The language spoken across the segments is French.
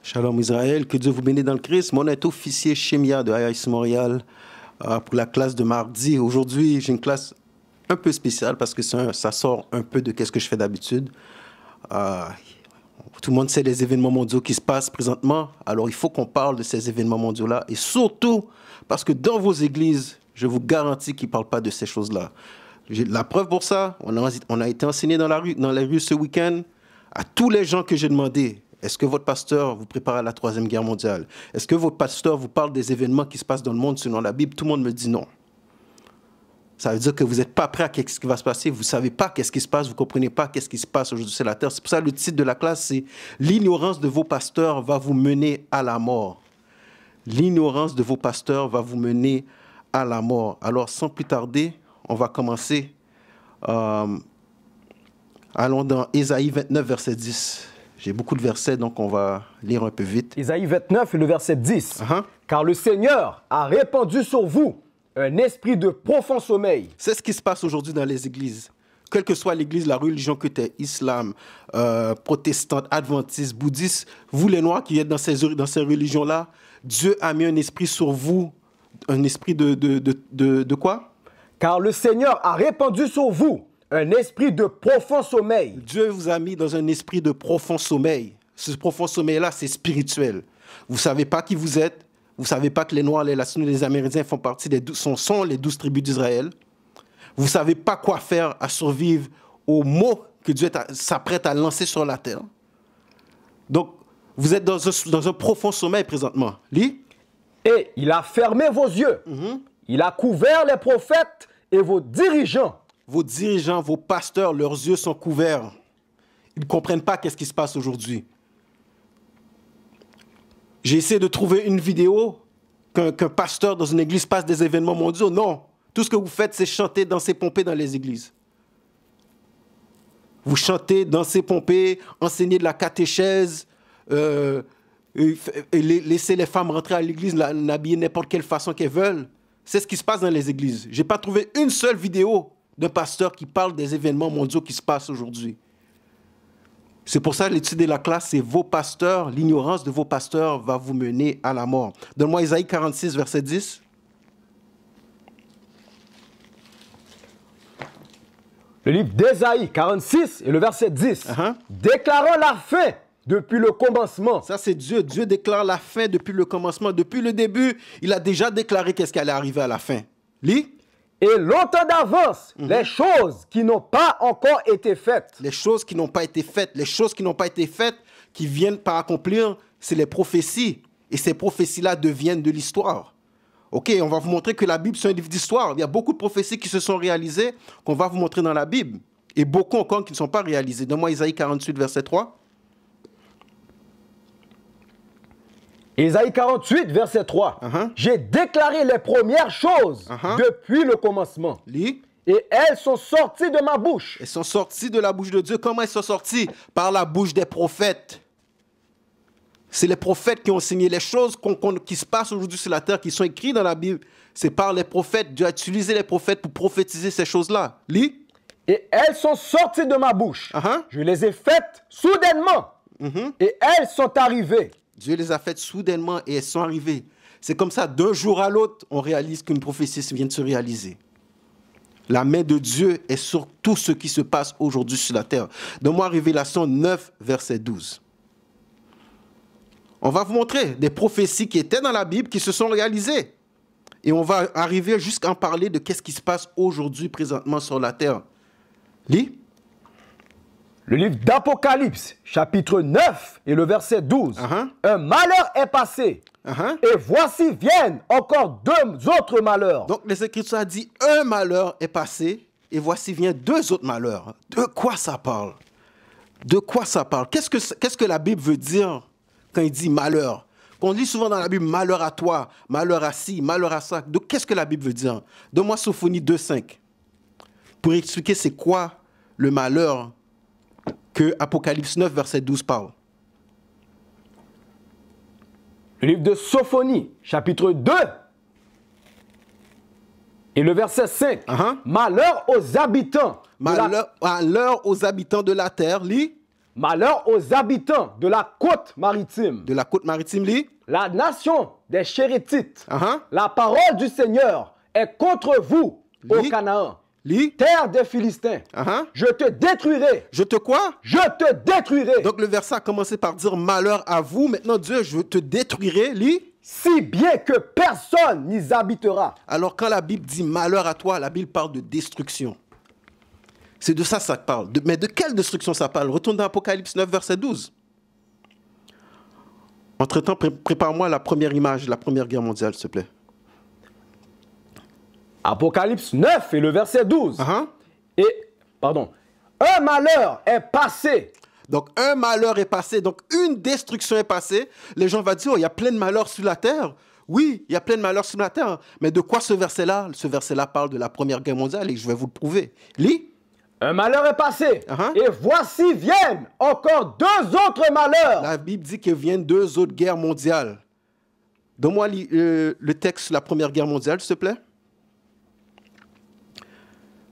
Shalom Israël, que Dieu vous bénisse dans le Christ. Mon est officier Shemia de IIC Montréal pour la classe de mardi. Aujourd'hui, j'ai une classe un peu spéciale parce que ça sort un peu de ce que je fais d'habitude. Tout le monde sait les événements mondiaux qui se passent présentement. Alors, il faut qu'on parle de ces événements mondiaux-là. Et surtout, parce que dans vos églises, je vous garantis qu'ils ne parlent pas de ces choses-là. La preuve pour ça, on a été enseigné dans les rues ce week-end à tous les gens que j'ai demandé. Est-ce que votre pasteur vous prépare à la Troisième Guerre mondiale? Est-ce que votre pasteur vous parle des événements qui se passent dans le monde selon la Bible? Tout le monde me dit non. Ça veut dire que vous n'êtes pas prêt à ce qui va se passer. Vous ne savez pas qu'est-ce qui se passe. Vous ne comprenez pas qu'est-ce qui se passe aujourd'hui sur la terre. C'est pour ça que le titre de la classe, c'est « L'ignorance de vos pasteurs va vous mener à la mort ». L'ignorance de vos pasteurs va vous mener à la mort. Alors, sans plus tarder, on va commencer. Allons dans Ésaïe 29, verset 10. J'ai beaucoup de versets, donc on va lire un peu vite. Ésaïe 29 et le verset 10. Car le Seigneur a répandu sur vous un esprit de profond sommeil. C'est ce qui se passe aujourd'hui dans les églises. Quelle que soit l'église, la religion que tu es, islam, protestante, adventiste, bouddhiste, vous les noirs qui êtes dans ces religions-là, Dieu a mis un esprit sur vous, un esprit de quoi? Car le Seigneur a répandu sur vous un esprit de profond sommeil. Dieu vous a mis dans un esprit de profond sommeil. Ce profond sommeil-là, c'est spirituel. Vous ne savez pas qui vous êtes. Vous ne savez pas que les Noirs, les Latinos, les Amérindiens font partie sont les 12 tribus d'Israël. Vous ne savez pas quoi faire à survivre aux maux que Dieu s'apprête à lancer sur la terre. Donc, vous êtes dans un profond sommeil présentement. Lis. Et il a fermé vos yeux. Il a couvert les prophètes et vos dirigeants. Vos dirigeants, vos pasteurs, leurs yeux sont couverts. Ils ne comprennent pas qu'est-ce qui se passe aujourd'hui. J'ai essayé de trouver une vidéo qu'un pasteur dans une église passe des événements mondiaux. Non. Tout ce que vous faites, c'est chanter, danser, pomper dans les églises. Vous chantez, dansez, pomper, enseignez de la catéchèse, laissez les femmes rentrer à l'église, l'habiller n'importe quelle façon qu'elles veulent. C'est ce qui se passe dans les églises. Je n'ai pas trouvé une seule vidéo d'un pasteur qui parle des événements mondiaux qui se passent aujourd'hui. C'est pour ça que l'étude de la classe, c'est vos pasteurs, l'ignorance de vos pasteurs va vous mener à la mort. Donne-moi Ésaïe 46, verset 10. Le livre d'Ésaïe 46 et le verset 10. Déclarant la fin depuis le commencement. Ça, c'est Dieu. Dieu déclare la fin depuis le commencement. Depuis le début, il a déjà déclaré qu'est-ce qui allait arriver à la fin. Lis. Et longtemps d'avance, les choses qui n'ont pas encore été faites. Les choses qui n'ont pas été faites. Les choses qui n'ont pas été faites, qui viennent par accomplir, c'est les prophéties. Et ces prophéties-là deviennent de l'histoire. OK, on va vous montrer que la Bible, c'est un livre d'histoire. Il y a beaucoup de prophéties qui se sont réalisées qu'on va vous montrer dans la Bible. Et beaucoup encore qui ne sont pas réalisées. Donne-moi Ésaïe 48, verset 3. Ésaïe 48, verset 3. J'ai déclaré les premières choses depuis le commencement. Lis. Et elles sont sorties de ma bouche. Elles sont sorties de la bouche de Dieu. Comment elles sont sorties? Par la bouche des prophètes. C'est les prophètes qui ont enseigné les choses qui se passent aujourd'hui sur la terre, qui sont écrites dans la Bible. C'est par les prophètes. Dieu a utilisé les prophètes pour prophétiser ces choses-là. Lis. Et elles sont sorties de ma bouche. Je les ai faites soudainement. Et elles sont arrivées. Dieu les a faites soudainement et elles sont arrivées. C'est comme ça, d'un jour à l'autre, on réalise qu'une prophétie vient de se réaliser. La main de Dieu est sur tout ce qui se passe aujourd'hui sur la terre. Donne-moi Révélation 9, verset 12. On va vous montrer des prophéties qui étaient dans la Bible, qui se sont réalisées. Et on va arriver jusqu'à en parler de qu'est-ce qui se passe aujourd'hui, présentement sur la terre. Lis. Le livre d'Apocalypse, chapitre 9 et le verset 12. Un malheur est passé. Et voici viennent encore deux autres malheurs. Donc les Écritures disent un malheur est passé et voici viennent deux autres malheurs. De quoi ça parle? De quoi ça parle? Qu'est-ce que la Bible veut dire quand il dit malheur? On lit souvent dans la Bible malheur à toi, malheur à ci, malheur à ça. Donc qu'est-ce que la Bible veut dire? Donne-moi Sophonie 2,5 pour expliquer c'est quoi le malheur que Apocalypse 9, verset 12 parle. Le livre de Sophonie, chapitre 2, et le verset 5. Malheur aux habitants. Malheur aux habitants de la terre. Lis. Malheur aux habitants de la côte maritime. De la côte maritime, lit. La nation des Chérétites. La parole du Seigneur est contre vous, au Canaan. Terre des Philistins. Je te détruirai. Je te quoi? Je te détruirai. Donc le verset a commencé par dire malheur à vous. Maintenant Dieu, je te détruirai. Lis. Si bien que personne n'y habitera. Alors quand la Bible dit malheur à toi, la Bible parle de destruction. C'est de ça parle. Mais de quelle destruction ça parle? Retourne dans Apocalypse 9, verset 12. Entre-temps, prépare-moi la première image, la Première Guerre mondiale, s'il te plaît. Apocalypse 9 et le verset 12. Un malheur est passé. Donc, un malheur est passé. Donc, une destruction est passée. Les gens vont dire, oh, il y a plein de malheurs sur la terre. Oui, il y a plein de malheurs sur la terre. Mais de quoi ce verset-là? Ce verset-là parle de la Première Guerre mondiale et je vais vous le prouver. Lis. Un malheur est passé. Et voici viennent encore deux autres malheurs. La Bible dit que viennent deux autres guerres mondiales. Donne-moi le texte sur la Première Guerre mondiale, s'il te plaît.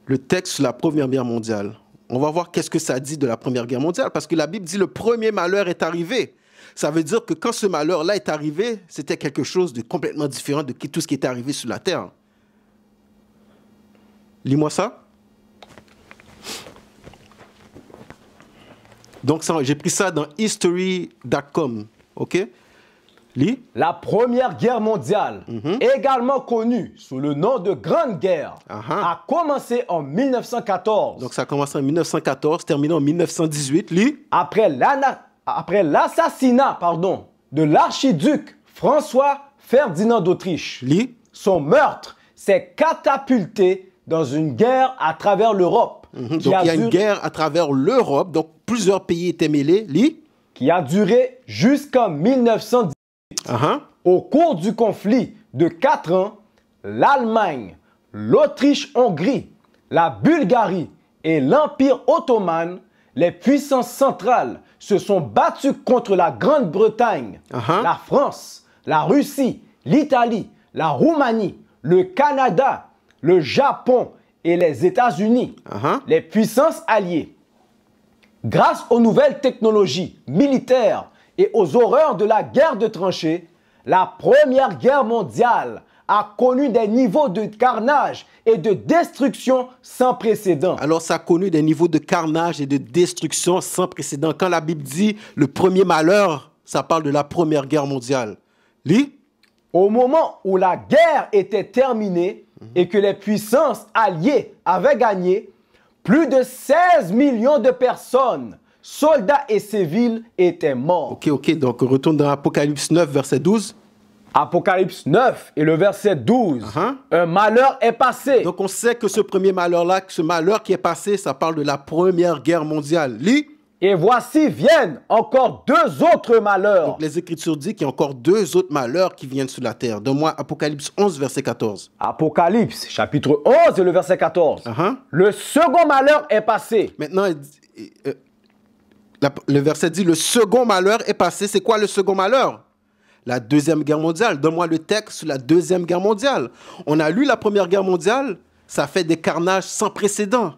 Le texte sur la Première Guerre mondiale. On va voir qu'est-ce que ça dit de la Première Guerre mondiale. Parce que la Bible dit le premier malheur est arrivé. Ça veut dire que quand ce malheur-là est arrivé, c'était quelque chose de complètement différent de tout ce qui était arrivé sur la terre. Lis-moi ça. Donc, j'ai pris ça dans history.com. OK? Lis. La Première Guerre mondiale, également connue sous le nom de Grande Guerre, a commencé en 1914. Donc, ça a commencé en 1914, terminé en 1918. Lis. Après l'assassinat de l'archiduc François Ferdinand d'Autriche, son meurtre s'est catapulté dans une guerre à travers l'Europe. Donc, il y a une guerre à travers l'Europe. Donc, plusieurs pays étaient mêlés. Lis. Qui a duré jusqu'en 1918. Au cours du conflit de 4 ans, l'Allemagne, l'Autriche-Hongrie, la Bulgarie et l'Empire ottoman, les puissances centrales, se sont battues contre la Grande-Bretagne, la France, la Russie, l'Italie, la Roumanie, le Canada, le Japon et les États-Unis, les puissances alliées. Grâce aux nouvelles technologies militaires et aux horreurs de la guerre de tranchées, la Première Guerre mondiale a connu des niveaux de carnage et de destruction sans précédent. Alors, ça a connu des niveaux de carnage et de destruction sans précédent. Quand la Bible dit le premier malheur, ça parle de la Première Guerre mondiale. Lis. Au moment où la guerre était terminée et que les puissances alliées avaient gagné, plus de 16 millions de personnes, soldats et civils, étaient morts. Ok. Donc, on retourne dans Apocalypse 9, verset 12. Apocalypse 9 et le verset 12. Un malheur est passé. Donc, on sait que ce premier malheur-là, ce malheur qui est passé, ça parle de la Première Guerre mondiale. Lis. Et voici viennent encore deux autres malheurs. Donc, les Écritures disent qu'il y a encore deux autres malheurs qui viennent sur la terre. Donne-moi Apocalypse 11, verset 14. Apocalypse, chapitre 11 et le verset 14. Le second malheur est passé. Maintenant, le verset dit, le second malheur est passé. C'est quoi le second malheur? La Deuxième Guerre mondiale. Donne-moi le texte sur la Deuxième Guerre mondiale. On a lu la Première Guerre mondiale. Ça fait des carnages sans précédent.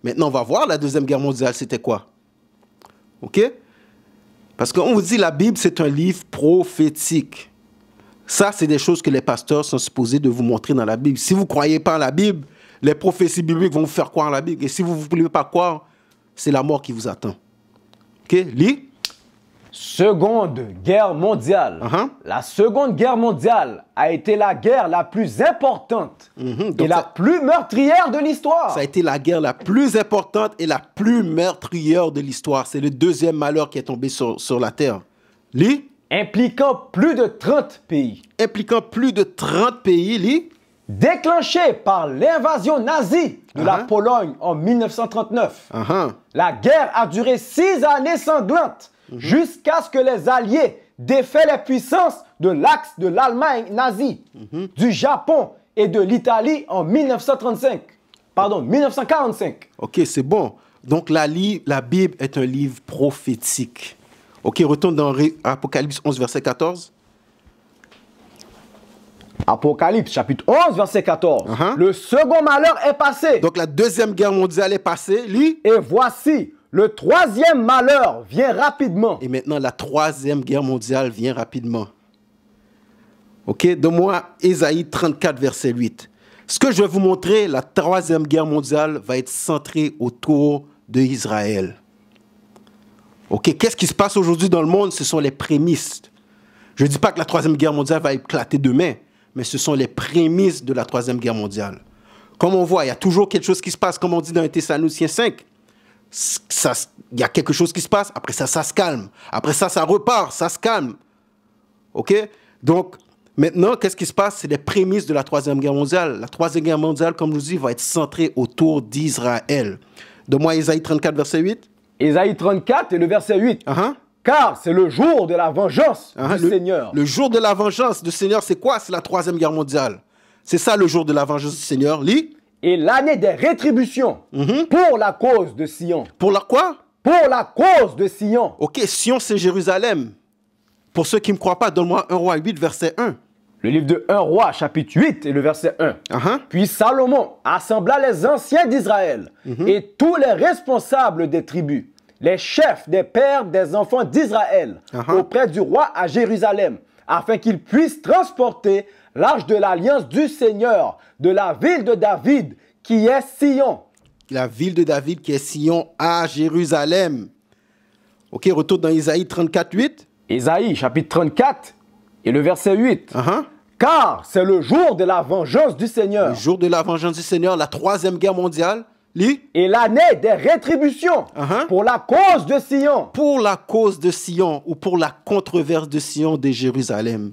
Maintenant, on va voir la Deuxième Guerre mondiale, c'était quoi? OK? Parce qu'on vous dit la Bible, c'est un livre prophétique. Ça, c'est des choses que les pasteurs sont supposés de vous montrer dans la Bible. Si vous ne croyez pas en la Bible, les prophéties bibliques vont vous faire croire en la Bible. Et si vous ne voulez pas croire, c'est la mort qui vous attend. OK? Lis. Seconde Guerre mondiale. La Seconde Guerre mondiale a été la guerre la plus importante et la plus meurtrière de l'histoire. Ça a été la guerre la plus importante et la plus meurtrière de l'histoire. C'est le deuxième malheur qui est tombé sur la terre. Lis. Impliquant plus de 30 pays. Impliquant plus de 30 pays. Lis. Déclenché par l'invasion nazie de la Pologne en 1939. La guerre a duré 6 années sanglantes. Jusqu'à ce que les Alliés défaient les puissances de l'axe de l'Allemagne nazie, du Japon et de l'Italie en 1945. OK, c'est bon. Donc, la Bible est un livre prophétique. OK, retourne dans Apocalypse 11, verset 14. Apocalypse, chapitre 11, verset 14. Le second malheur est passé. Donc, la Deuxième Guerre mondiale est passée. Lis. Et voici, le troisième malheur vient rapidement. Et maintenant, la troisième guerre mondiale vient rapidement. Ok, donne-moi Ésaïe 34, verset 8. Ce que je vais vous montrer, la troisième guerre mondiale va être centrée autour d'Israël. Ok, qu'est-ce qui se passe aujourd'hui dans le monde? Ce sont les prémices. Je ne dis pas que la troisième guerre mondiale va éclater demain, mais ce sont les prémices de la troisième guerre mondiale. Comme on voit, il y a toujours quelque chose qui se passe, comme on dit dans 1 Thessaloniciens 5. Il y a quelque chose qui se passe, après ça, ça se calme. Après ça, ça repart, ça se calme. OK? Donc, maintenant, qu'est-ce qui se passe? C'est les prémices de la troisième guerre mondiale. La troisième guerre mondiale, comme je vous dis, va être centrée autour d'Israël. Donne-moi Ésaïe 34, verset 8. Ésaïe 34 et le verset 8. Car c'est le jour de la vengeance du Seigneur. Le jour de la vengeance du Seigneur, c'est quoi? C'est la troisième guerre mondiale. C'est ça le jour de la vengeance du Seigneur. Lis. Et l'année des rétributions pour la cause de Sion. Pour la quoi? Pour la cause de Sion. Ok, Sion, c'est Jérusalem. Pour ceux qui ne me croient pas, donne-moi 1 Roi 8, verset 1. Le livre de 1 Roi, chapitre 8 et le verset 1. Puis Salomon assembla les anciens d'Israël et tous les responsables des tribus, les chefs des pères des enfants d'Israël auprès du roi à Jérusalem, afin qu'ils puissent transporter l'arche de l'alliance du Seigneur de la ville de David, qui est Sion. La ville de David qui est Sion à Jérusalem. Ok, retourne dans Isaïe 34, 8. Isaïe, chapitre 34 et le verset 8. Car c'est le jour de la vengeance du Seigneur. Le jour de la vengeance du Seigneur, la troisième guerre mondiale. Lis. Et l'année des rétributions pour la cause de Sion. Pour la cause de Sion ou pour la controverse de Sion de Jérusalem.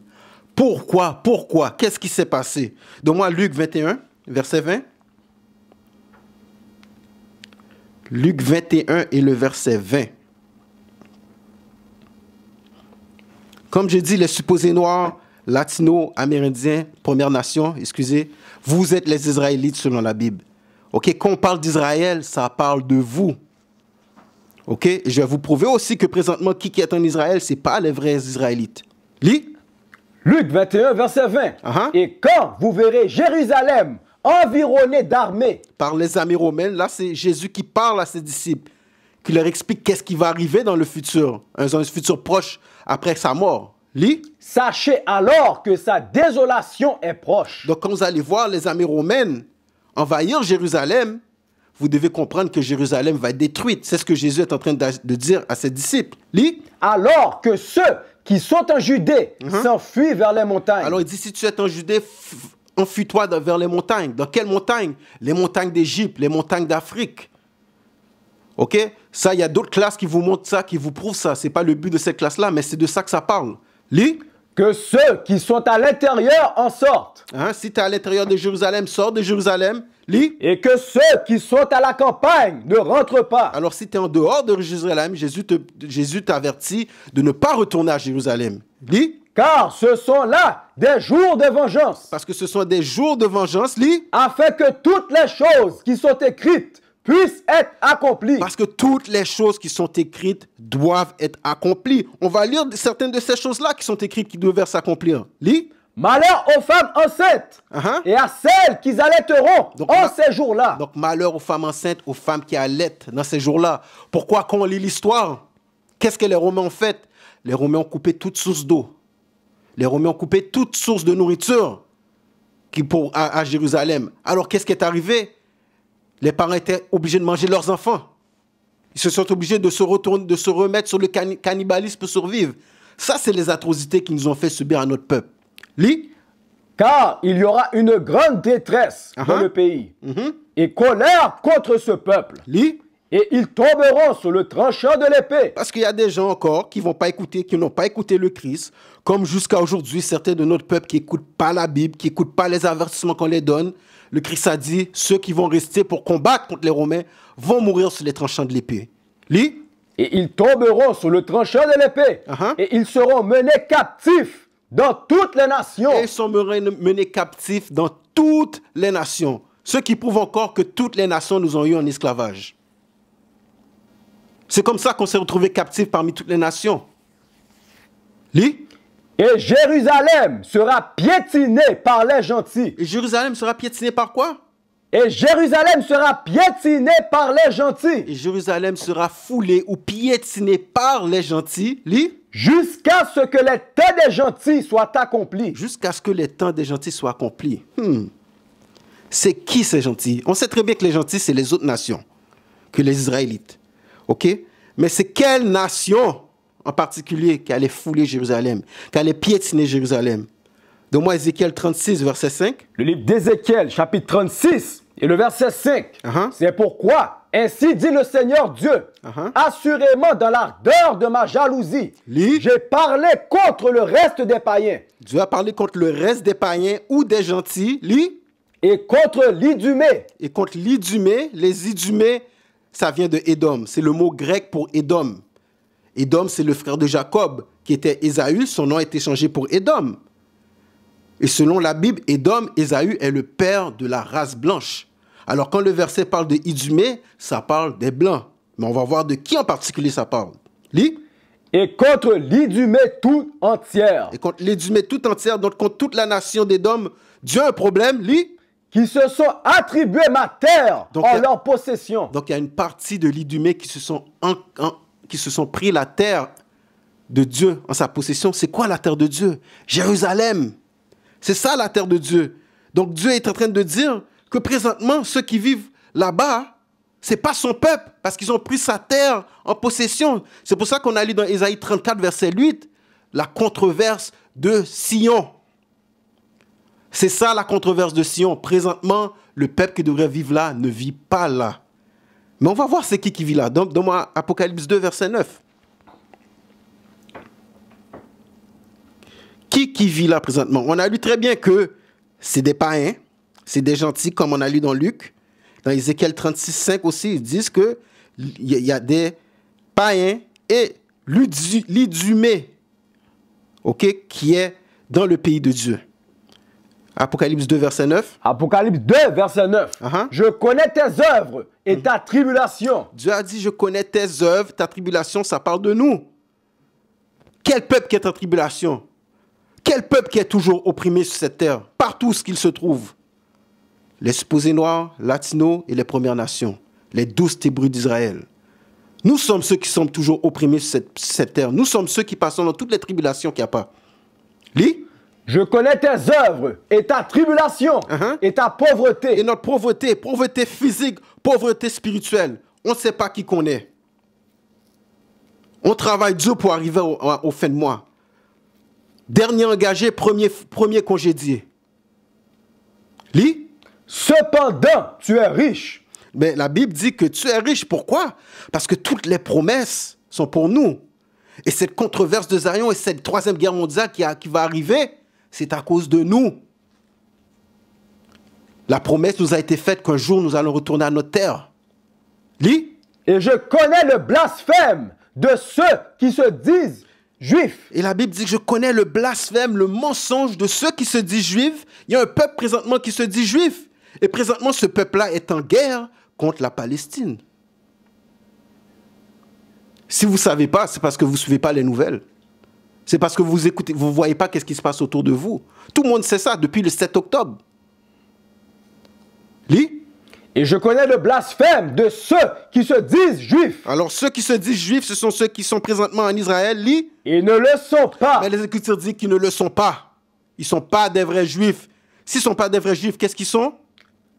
Pourquoi? Pourquoi? Qu'est-ce qui s'est passé? Donne-moi Luc 21, verset 20. Luc 21 et le verset 20. Comme j'ai dit, les supposés noirs, latinos, amérindiens, Premières Nations, excusez, vous êtes les Israélites selon la Bible. Ok, quand on parle d'Israël, ça parle de vous. Ok, et je vais vous prouver aussi que présentement, qui est en Israël, ce n'est pas les vrais Israélites. Lis. Luc 21, verset 20. Et quand vous verrez Jérusalem environnée d'armées. Par les armées romaines, là c'est Jésus qui parle à ses disciples, qui leur explique qu'est-ce qui va arriver dans le futur, dans un futur proche après sa mort. Lis. Sachez alors que sa désolation est proche. Donc quand vous allez voir les armées romaines envahir Jérusalem, vous devez comprendre que Jérusalem va être détruite. C'est ce que Jésus est en train de dire à ses disciples. Lis. Alors que ceux qui sont en Judée s'enfuient vers les montagnes. Alors il dit, si tu es en Judée, enfuis-toi vers les montagnes. Dans quelles montagnes? Les montagnes d'Égypte, les montagnes d'Afrique. Ok? Ça, il y a d'autres classes qui vous montrent ça, qui vous prouvent ça. Ce n'est pas le but de cette classe-là, mais c'est de ça que ça parle. Lis. Que ceux qui sont à l'intérieur en sortent. Si tu es à l'intérieur de Jérusalem, sors de Jérusalem. Lis. Et que ceux qui sont à la campagne ne rentrent pas. Alors si tu es en dehors de Jérusalem, Jésus t'avertit de ne pas retourner à Jérusalem. Lis. Car ce sont là des jours de vengeance. Parce que ce sont des jours de vengeance. Lis. Afin que toutes les choses qui sont écrites puissent être accomplies. Parce que toutes les choses qui sont écrites doivent être accomplies. On va lire certaines de ces choses-là qui sont écrites qui doivent s'accomplir. Lis. Malheur aux femmes enceintes et à celles qui allaiteront en ces jours-là. Donc malheur aux femmes enceintes, aux femmes qui allaitent dans ces jours-là. Pourquoi quand on lit l'histoire, qu'est-ce que les Romains ont fait? Les Romains ont coupé toute source d'eau. Les Romains ont coupé toute source de nourriture à Jérusalem. Alors qu'est-ce qui est arrivé? Les parents étaient obligés de manger leurs enfants. Ils se sont obligés de se remettre sur le cannibalisme pour survivre. Ça, c'est les atrocités qu'ils nous ont fait subir à notre peuple. Lis. Car il y aura une grande détresse dans le pays et colère contre ce peuple. Lis. Et ils tomberont sur le tranchant de l'épée. Parce qu'il y a des gens encore qui n'ont pas écouté le Christ, comme jusqu'à aujourd'hui, certains de notre peuple qui n'écoutent pas la Bible, qui n'écoutent pas les avertissements qu'on les donne. Le Christ a dit, ceux qui vont rester pour combattre contre les Romains vont mourir sur les tranchants de l'épée. Lis. Et ils tomberont sur le tranchant de l'épée. Et ils seront menés captifs dans toutes les nations. Et ils sont menés captifs dans toutes les nations. Ce qui prouve encore que toutes les nations nous ont eu en esclavage. C'est comme ça qu'on s'est retrouvés captifs parmi toutes les nations. Lis. Et Jérusalem sera piétinée par les gentils. Et Jérusalem sera piétinée par quoi? Et Jérusalem sera piétinée par les gentils. Et Jérusalem sera foulée ou piétinée par les gentils. Lis. Jusqu'à ce que les temps des gentils soient accomplis. Jusqu'à ce que les temps des gentils soient accomplis. C'est qui ces gentils? On sait très bien que les gentils, c'est les autres nations que les Israélites. OK? Mais c'est quelle nation en particulier qui allait fouler Jérusalem, qui allait piétiner Jérusalem? Donne-moi Ézéchiel 36, verset 5. Le livre d'Ézéchiel, chapitre 36, et le verset 5. C'est pourquoi, ainsi dit le Seigneur Dieu, assurément dans l'ardeur de ma jalousie, j'ai parlé contre le reste des païens. Dieu a parlé contre le reste des païens ou des gentils. Lis. Et contre l'Idumée. Et contre l'Idumée, les Idumées, ça vient de Édom. C'est le mot grec pour Édom. Édom, c'est le frère de Jacob, qui était Ésaü. Son nom a été changé pour Édom. Et selon la Bible, Édom, Ésaü est le père de la race blanche. Alors quand le verset parle de Idumée, ça parle des Blancs. Mais on va voir de qui en particulier ça parle. Lis. Et contre l'Idumée tout entière. Et contre l'Idumée tout entière, donc contre toute la nation d'Édom, Dieu a un problème. Lis. Qui se sont attribués ma terre en leur possession. Donc il y a une partie de l'Idumée qui se sont pris la terre de Dieu en sa possession. C'est quoi la terre de Dieu? Jérusalem. C'est ça la terre de Dieu. Donc Dieu est en train de dire que présentement, ceux qui vivent là-bas, ce n'est pas son peuple, parce qu'ils ont pris sa terre en possession. C'est pour ça qu'on a lu dans Ésaïe 34, verset 8, la controverse de Sion. C'est ça la controverse de Sion. Présentement, le peuple qui devrait vivre là ne vit pas là. Mais on va voir c'est qui vit là. Donc, donne-moi Apocalypse 2, verset 9. Qui vit là présentement? On a lu très bien que c'est des païens, c'est des gentils, comme on a lu dans Luc. Dans Ézéchiel 36, 5 aussi, ils disent qu'il y a des païens et l'Idumée, qui est dans le pays de Dieu. Apocalypse 2, verset 9. Apocalypse 2, verset 9. Je connais tes œuvres et ta tribulation. Dieu a dit, je connais tes œuvres, ta tribulation, ça parle de nous. Quel peuple qui est en tribulation? Quel peuple qui est toujours opprimé sur cette terre, partout où qu'il se trouve? Les supposés noirs, latinos et les Premières Nations, les 12 tribus d'Israël. Nous sommes ceux qui sommes toujours opprimés sur cette terre. Nous sommes ceux qui passons dans toutes les tribulations qu'il n'y a pas. Lis. Je connais tes œuvres et ta tribulation et ta pauvreté. Et notre pauvreté physique, pauvreté spirituelle. On ne sait pas qui qu'on est. On travaille dur pour arriver au fin de mois. Dernier engagé, premier congédié. Lis. Cependant, tu es riche. Mais la Bible dit que tu es riche. Pourquoi? Parce que toutes les promesses sont pour nous. Et cette controverse de Zion et cette troisième guerre mondiale qui va arriver, c'est à cause de nous. La promesse nous a été faite qu'un jour nous allons retourner à notre terre. Lis. Et je connais le blasphème de ceux qui se disent juifs. Et la Bible dit que je connais le blasphème, le mensonge de ceux qui se disent juifs. Il y a un peuple présentement qui se dit juif. Et présentement, ce peuple-là est en guerre contre la Palestine. Si vous ne savez pas, c'est parce que vous ne suivez pas les nouvelles. C'est parce que vous écoutez, vous ne voyez pas qu'est-ce qui se passe autour de vous. Tout le monde sait ça depuis le 7 octobre. Lis. Et je connais le blasphème de ceux qui se disent juifs. Alors ceux qui se disent juifs, ce sont ceux qui sont présentement en Israël. Lis. Ils ne le sont pas. Mais les Écritures disent qu'ils ne le sont pas. Ils ne sont pas des vrais juifs. S'ils ne sont pas des vrais juifs, qu'est-ce qu'ils sont?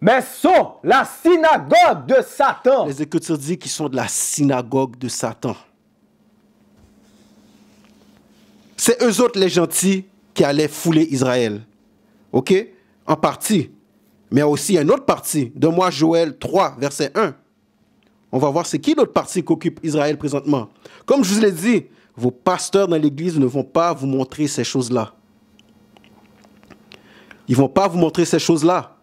Mais sont la synagogue de Satan. Les Écritures disent qu'ils sont de la synagogue de Satan. C'est eux autres les gentils qui allaient fouler Israël. OK? En partie. Mais aussi une autre partie. Donne-moi Joël 3, verset 1. On va voir c'est qui l'autre partie qu'occupe Israël présentement. Comme je vous l'ai dit, vos pasteurs dans l'église ne vont pas vous montrer ces choses-là. Ils ne vont pas vous montrer ces choses-là.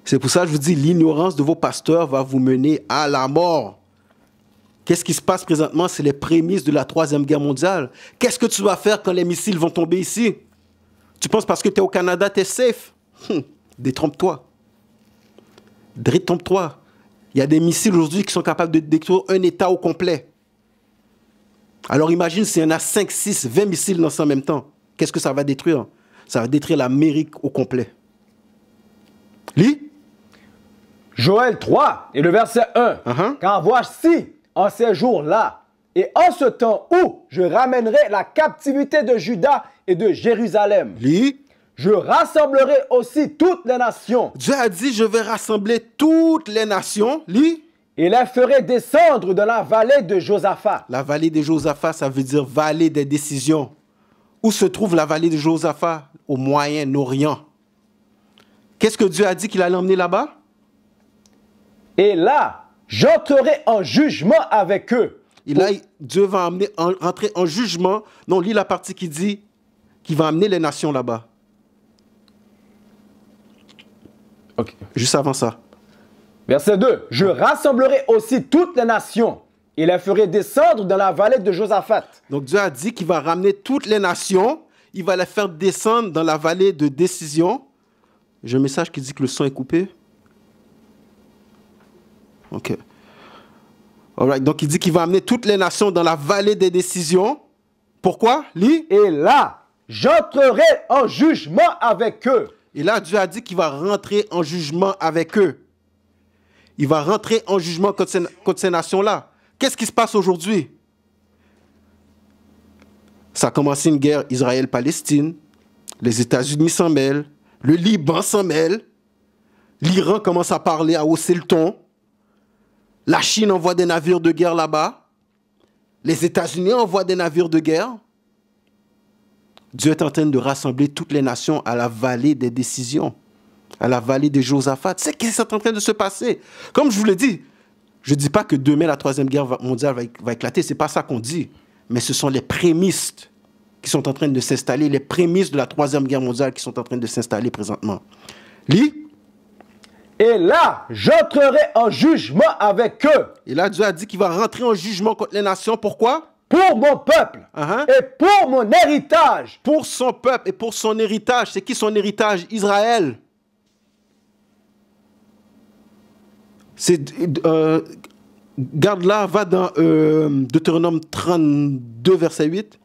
C'est pour ça que je vous dis, l'ignorance de vos pasteurs va vous mener à la mort. Qu'est-ce qui se passe présentement? C'est les prémices de la troisième guerre mondiale. Qu'est-ce que tu vas faire quand les missiles vont tomber ici? Tu penses parce que tu es au Canada, tu es safe? Détrompe-toi. Détrompe-toi. Il y a des missiles aujourd'hui qui sont capables de détruire un État au complet. Alors imagine s'il y en a 5, 6, 20 missiles dans ça en même temps. Qu'est-ce que ça va détruire? Ça va détruire l'Amérique au complet. Lis. Joël 3 et le verset 1. Car voici, en ces jours-là, et en ce temps où je ramènerai la captivité de Juda et de Jérusalem, je rassemblerai aussi toutes les nations. Dieu a dit, je vais rassembler toutes les nations. Et les ferai descendre dans la vallée de Josaphat. La vallée de Josaphat, ça veut dire vallée des décisions. Où se trouve la vallée de Josaphat? Au Moyen-Orient. Qu'est-ce que Dieu a dit qu'il allait emmener là-bas? Et là, j'entrerai en jugement avec eux. Et là, Dieu va entrer en jugement. Non, lis la partie qui dit qu'il va amener les nations là-bas. Okay. Juste avant ça. Verset 2. Je rassemblerai aussi toutes les nations et les ferai descendre dans la vallée de Josaphat. Donc Dieu a dit qu'il va ramener toutes les nations. Il va les faire descendre dans la vallée de décision. J'ai un message qui dit que le son est coupé. OK. Alright. Donc il dit qu'il va amener toutes les nations dans la vallée des décisions. Pourquoi? Lis. Et là, j'entrerai en jugement avec eux. Et là, Dieu a dit qu'il va rentrer en jugement avec eux. Il va rentrer en jugement contre ces nations-là. Qu'est-ce qui se passe aujourd'hui? Ça a commencé une guerre Israël-Palestine. Les États-Unis s'en mêlent. Le Liban s'en mêle. L'Iran commence à parler, à hausser le ton. La Chine envoie des navires de guerre là-bas. Les États-Unis envoient des navires de guerre. Dieu est en train de rassembler toutes les nations à la vallée des décisions, à la vallée de Josaphat. C'est ce qui est en train de se passer. Comme je vous l'ai dit, je ne dis pas que demain la troisième guerre mondiale va éclater, ce n'est pas ça qu'on dit. Mais ce sont les prémices qui sont en train de s'installer, les prémices de la troisième guerre mondiale qui sont en train de s'installer présentement. Lis. Et là, j'entrerai en jugement avec eux. Et là, Dieu a dit qu'il va rentrer en jugement contre les nations. Pourquoi? Pour mon peuple et pour mon héritage. Pour son peuple et pour son héritage. C'est qui son héritage? Israël. Garde là, va dans Deutéronome 32, verset 8.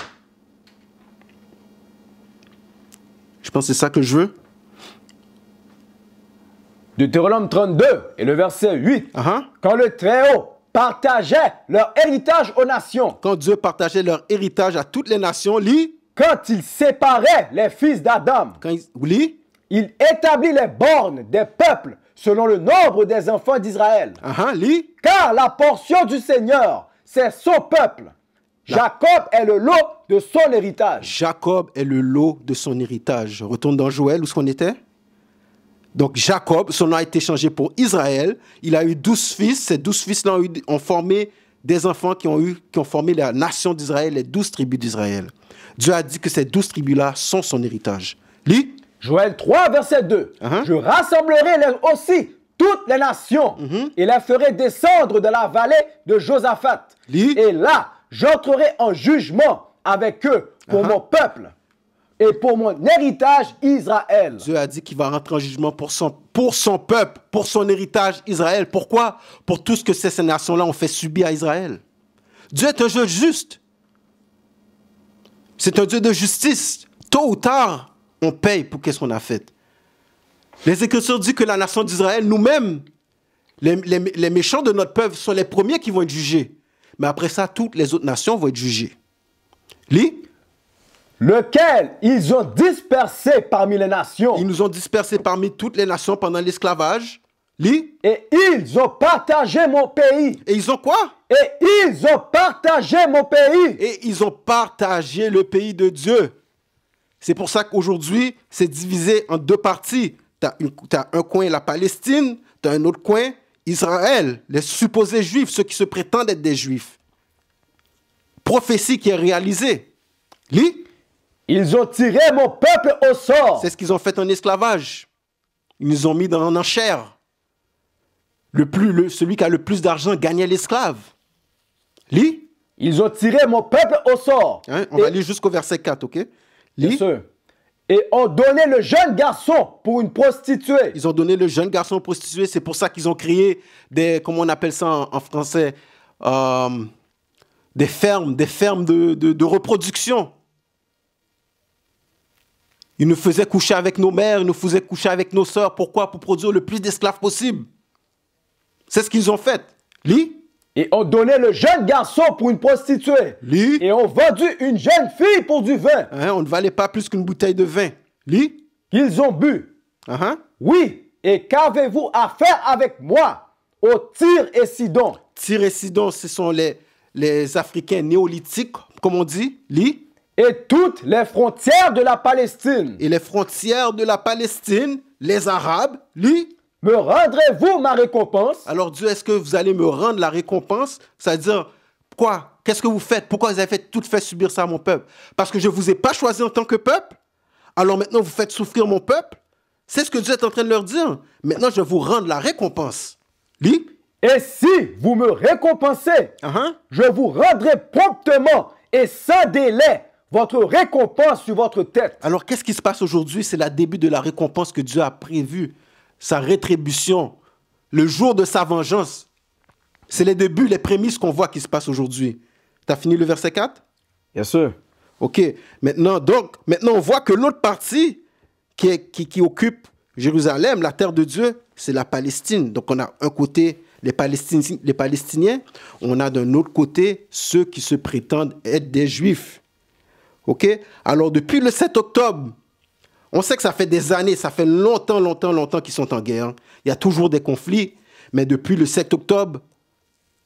Je pense que c'est ça que je veux. Deutéronome 32 et le verset 8. Quand le Très-Haut partageait leur héritage aux nations. Quand Dieu partageait leur héritage à toutes les nations, lis. Quand il séparait les fils d'Adam. Lis. Il établit les bornes des peuples selon le nombre des enfants d'Israël. Lis. Car la portion du Seigneur, c'est son peuple. Jacob est le lot de son héritage. Jacob est le lot de son héritage. Je retourne dans Joël, où est-ce qu'on était? Donc Jacob, son nom a été changé pour Israël. Il a eu 12 fils. Ces 12 fils-là ont formé des enfants qui ont formé la nation d'Israël, les 12 tribus d'Israël. Dieu a dit que ces 12 tribus-là sont son héritage. Lis. Joël 3, verset 2. Je rassemblerai aussi toutes les nations et les ferai descendre de la vallée de Josaphat. Lis. Et là, j'entrerai en jugement avec eux pour mon peuple et pour mon héritage Israël. Dieu a dit qu'il va rentrer en jugement pour son peuple, pour son héritage Israël. Pourquoi? Pour tout ce que ces nations-là ont fait subir à Israël. Dieu est un Dieu juste. C'est un Dieu de justice. Tôt ou tard, on paye pour qu'est-ce qu'on a fait. Les Écritures disent que la nation d'Israël, nous-mêmes, les méchants de notre peuple sont les premiers qui vont être jugés. Mais après ça, toutes les autres nations vont être jugées. Lis. Lequel ils ont dispersé parmi les nations. Ils nous ont dispersés parmi toutes les nations pendant l'esclavage. Lis. Et ils ont partagé mon pays. Et ils ont quoi? Et ils ont partagé mon pays. Et ils ont partagé le pays de Dieu. C'est pour ça qu'aujourd'hui, c'est divisé en deux parties. Tu as un coin la Palestine, tu as un autre coin Israël, les supposés juifs, ceux qui se prétendent être des juifs. Prophétie qui est réalisée. Lis. Ils ont tiré mon peuple au sort. C'est ce qu'ils ont fait en esclavage. Ils nous ont mis en enchère. Celui qui a le plus d'argent gagnait l'esclave. Lis. Ils ont tiré mon peuple au sort. On va lire jusqu'au verset 4, ok? Lis. Et ont donné le jeune garçon pour une prostituée. Ils ont donné le jeune garçon prostitué. C'est pour ça qu'ils ont créé comment on appelle ça en français, des fermes de reproduction. Ils nous faisaient coucher avec nos mères, ils nous faisaient coucher avec nos sœurs. Pourquoi? Pour produire le plus d'esclaves possible. C'est ce qu'ils ont fait. Lis. Et ont donné le jeune garçon pour une prostituée. Lis. Et ont vendu une jeune fille pour du vin. On ne valait pas plus qu'une bouteille de vin. Lis. Qu'ils ont bu. Oui. Et qu'avez-vous à faire avec moi, au Tyr et Sidon? Tyr et Sidon, ce sont les Africains néolithiques, comme on dit. Lis. Et toutes les frontières de la Palestine. Et les frontières de la Palestine, les Arabes. Lis. Me rendrez-vous ma récompense? Alors Dieu, est-ce que vous allez me rendre la récompense? C'est-à-dire, quoi? Qu'est-ce que vous faites? Pourquoi vous avez tout fait subir ça à mon peuple? Parce que je ne vous ai pas choisi en tant que peuple? Alors maintenant, vous faites souffrir mon peuple? C'est ce que Dieu est en train de leur dire. Maintenant, je vais vous rendre la récompense. Lis. Et si vous me récompensez, je vous rendrai promptement et sans délai votre récompense sur votre tête. Alors, qu'est-ce qui se passe aujourd'hui? C'est le début de la récompense que Dieu a prévue. Sa rétribution, le jour de sa vengeance. C'est les débuts, les prémices qu'on voit qui se passent aujourd'hui. Tu as fini le verset 4? Bien sûr. OK. Maintenant, on voit que l'autre partie qui occupe Jérusalem, la terre de Dieu, c'est la Palestine. Donc, on a un côté les Palestiniens, on a d'un autre côté ceux qui se prétendent être des Juifs. OK? Alors, depuis le 7 octobre, on sait que ça fait des années, ça fait longtemps qu'ils sont en guerre. Il y a toujours des conflits, mais depuis le 7 octobre,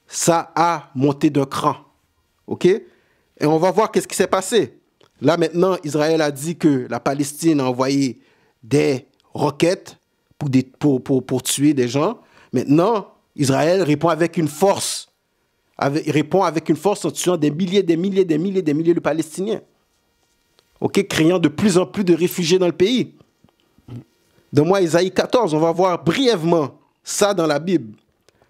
ça a monté d'un cran. OK? Et on va voir qu'est-ce qui s'est passé. Là, maintenant, Israël a dit que la Palestine a envoyé des roquettes pour tuer des gens. Maintenant, Israël répond avec une force. Il répond avec une force en tuant des milliers de Palestiniens. OK, créant de plus en plus de réfugiés dans le pays. Donne-moi Isaïe 14, on va voir brièvement ça dans la Bible.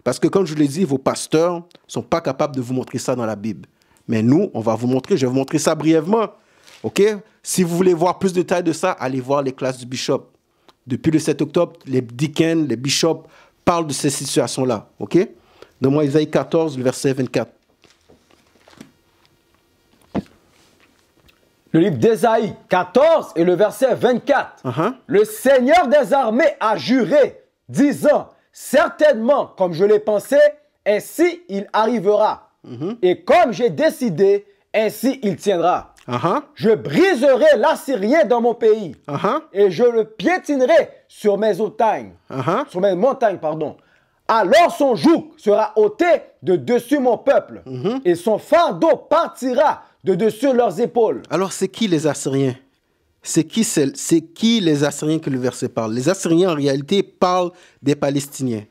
Parce que comme je vous l'ai dit, vos pasteurs ne sont pas capables de vous montrer ça dans la Bible. Mais nous, on va vous montrer, je vais vous montrer ça brièvement. OK? Si vous voulez voir plus de détails de ça, allez voir les classes du bishop. Depuis le 7 octobre, les deacons, les bishops parlent de ces situations-là. OK? Donne-moi Isaïe 14, le verset 24. Le livre d'Ésaïe 14 et le verset 24. Le Seigneur des armées a juré, disant, certainement, comme je l'ai pensé, ainsi il arrivera. Et comme j'ai décidé, ainsi il tiendra. Je briserai l'Assyrien dans mon pays, et je le piétinerai sur mes montagnes. Alors son joug sera ôté de dessus mon peuple, et son fardeau partira de dessus leurs épaules. Alors, c'est qui les Assyriens? C'est qui les Assyriens que le verset parle? Les Assyriens, en réalité, parlent des Palestiniens.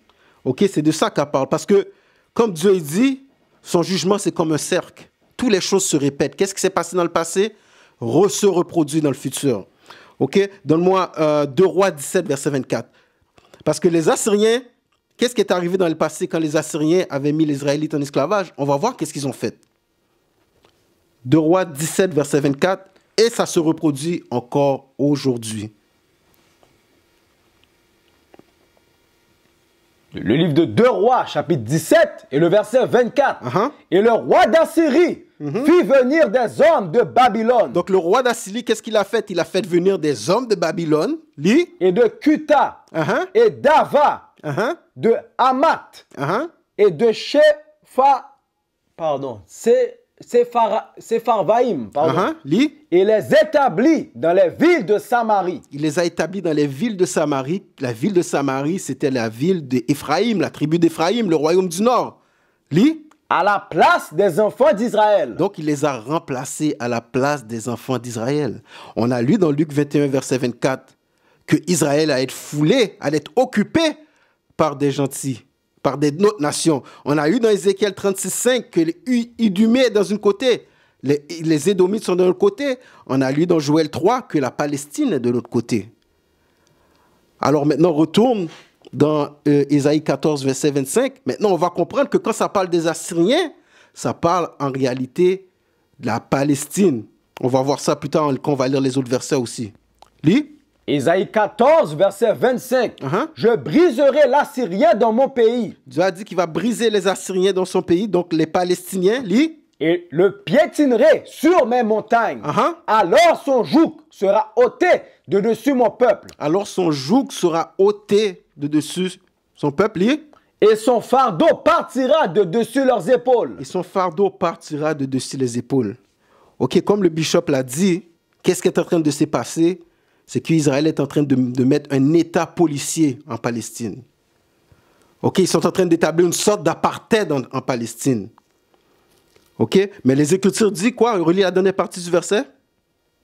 OK? C'est de ça qu'elle parle. Parce que, comme Dieu dit, son jugement, c'est comme un cercle. Toutes les choses se répètent. Qu'est-ce qui s'est passé dans le passé? Se reproduit dans le futur. OK? Donne-moi 2 Rois 17, verset 24. Parce que les Assyriens, qu'est-ce qui est arrivé dans le passé quand les Assyriens avaient mis les Israélites en esclavage? On va voir qu'est-ce qu'ils ont fait. 2 Rois 17, verset 24, et ça se reproduit encore aujourd'hui. Le livre de 2 Rois, chapitre 17, et le verset 24. Et le roi d'Assyrie fit venir des hommes de Babylone. Donc le roi d'Assyrie, qu'est-ce qu'il a fait? Il a fait venir des hommes de Babylone. Lis. Et de Cuta, et d'Ava, de Hamat, et de Sepharvaïm, lis. Et les établit dans les villes de Samarie. Il les a établis dans les villes de Samarie. La ville de Samarie, c'était la ville d'Éphraïm, la tribu d'Éphraïm, le royaume du Nord. Lis. À la place des enfants d'Israël. Donc, il les a remplacés à la place des enfants d'Israël. On a lu dans Luc 21, verset 24, que Israël allait être foulé, allait être occupé par des gentils, par des autres nations. On a lu dans Ézéchiel 36, 5 que les Iduméens dans une côté, les Édomites sont de l'autre côté. On a lu dans Joël 3 que la Palestine est de l'autre côté. Alors maintenant, on retourne dans Ésaïe 14, verset 25. Maintenant, on va comprendre que quand ça parle des Assyriens, ça parle en réalité de la Palestine. On va voir ça plus tard quand on va lire les autres versets aussi. Lis. Ésaïe 14, verset 25. Je briserai l'Assyrien dans mon pays. Dieu a dit qu'il va briser les Assyriens dans son pays, donc les Palestiniens. Lis. Et le piétinerai sur mes montagnes. Alors son joug sera ôté de dessus mon peuple. Alors son joug sera ôté de dessus son peuple. Lis. Et son fardeau partira de dessus leurs épaules. Et son fardeau partira de dessus les épaules. Ok, comme le bishop l'a dit, qu'est-ce qui est en train de se passer? C'est qu'Israël est en train de mettre un état policier en Palestine. Ok, ils sont en train d'établir une sorte d'apartheid en Palestine. Ok, mais les Écritures disent quoi? Relis la dernière partie du verset.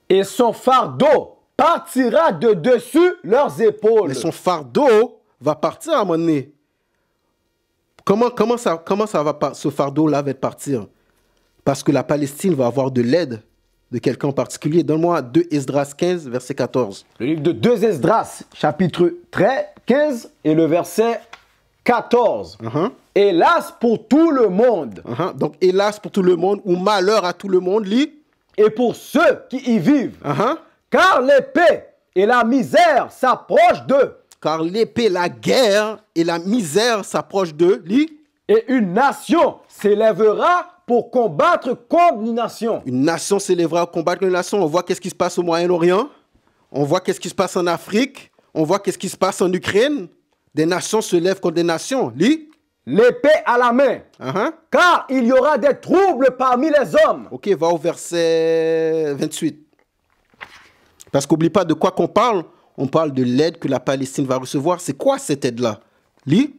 Et son fardeau partira de dessus leurs épaules. Mais son fardeau va partir à un moment donné. Comment ça va, ce fardeau-là va partir? Parce que la Palestine va avoir de l'aide de quelqu'un en particulier. Donne-moi 2 Esdras 15, verset 14. Le livre de 2 Esdras, chapitre 15 et le verset 14. Hélas pour tout le monde. Donc, hélas pour tout le monde, ou malheur à tout le monde, lit. Et pour ceux qui y vivent. Car l'épée et la misère s'approchent d'eux. Car l'épée, la guerre et la misère s'approchent d'eux, lit. Et une nation s'élèvera pour combattre contre une nation. Une nation s'élèvera pour combattre une nation. On voit qu'est-ce qui se passe au Moyen-Orient. On voit qu'est-ce qui se passe en Afrique. On voit qu'est-ce qui se passe en Ukraine. Des nations se lèvent contre des nations. Lis. L'épée à la main. Car il y aura des troubles parmi les hommes. Ok, va au verset 28. Parce qu'oublie pas de quoi qu'on parle. On parle de l'aide que la Palestine va recevoir. C'est quoi cette aide-là? Lis.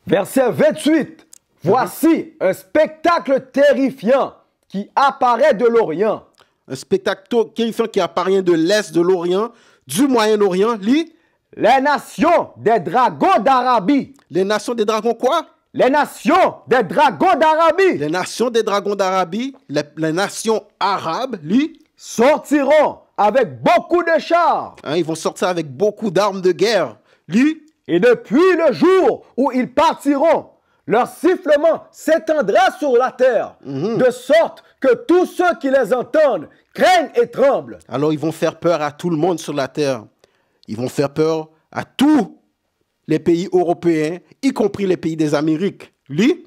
Verset 28. Voici un spectacle terrifiant qui apparaît de l'Orient. Un spectacle terrifiant qui apparaît de l'Est, de l'Orient, du Moyen-Orient. Lis. Les nations des dragons d'Arabie. Les nations des dragons quoi? Les nations des dragons d'Arabie. Les nations des dragons d'Arabie, les nations arabes, lis. Sortiront avec beaucoup de chars. Ils vont sortir avec beaucoup d'armes de guerre. Lis. Et depuis le jour où ils partiront, leur sifflement s'étendra sur la terre, de sorte que tous ceux qui les entendent craignent et tremblent. Alors ils vont faire peur à tout le monde sur la terre. Ils vont faire peur à tous les pays européens, y compris les pays des Amériques. Lis.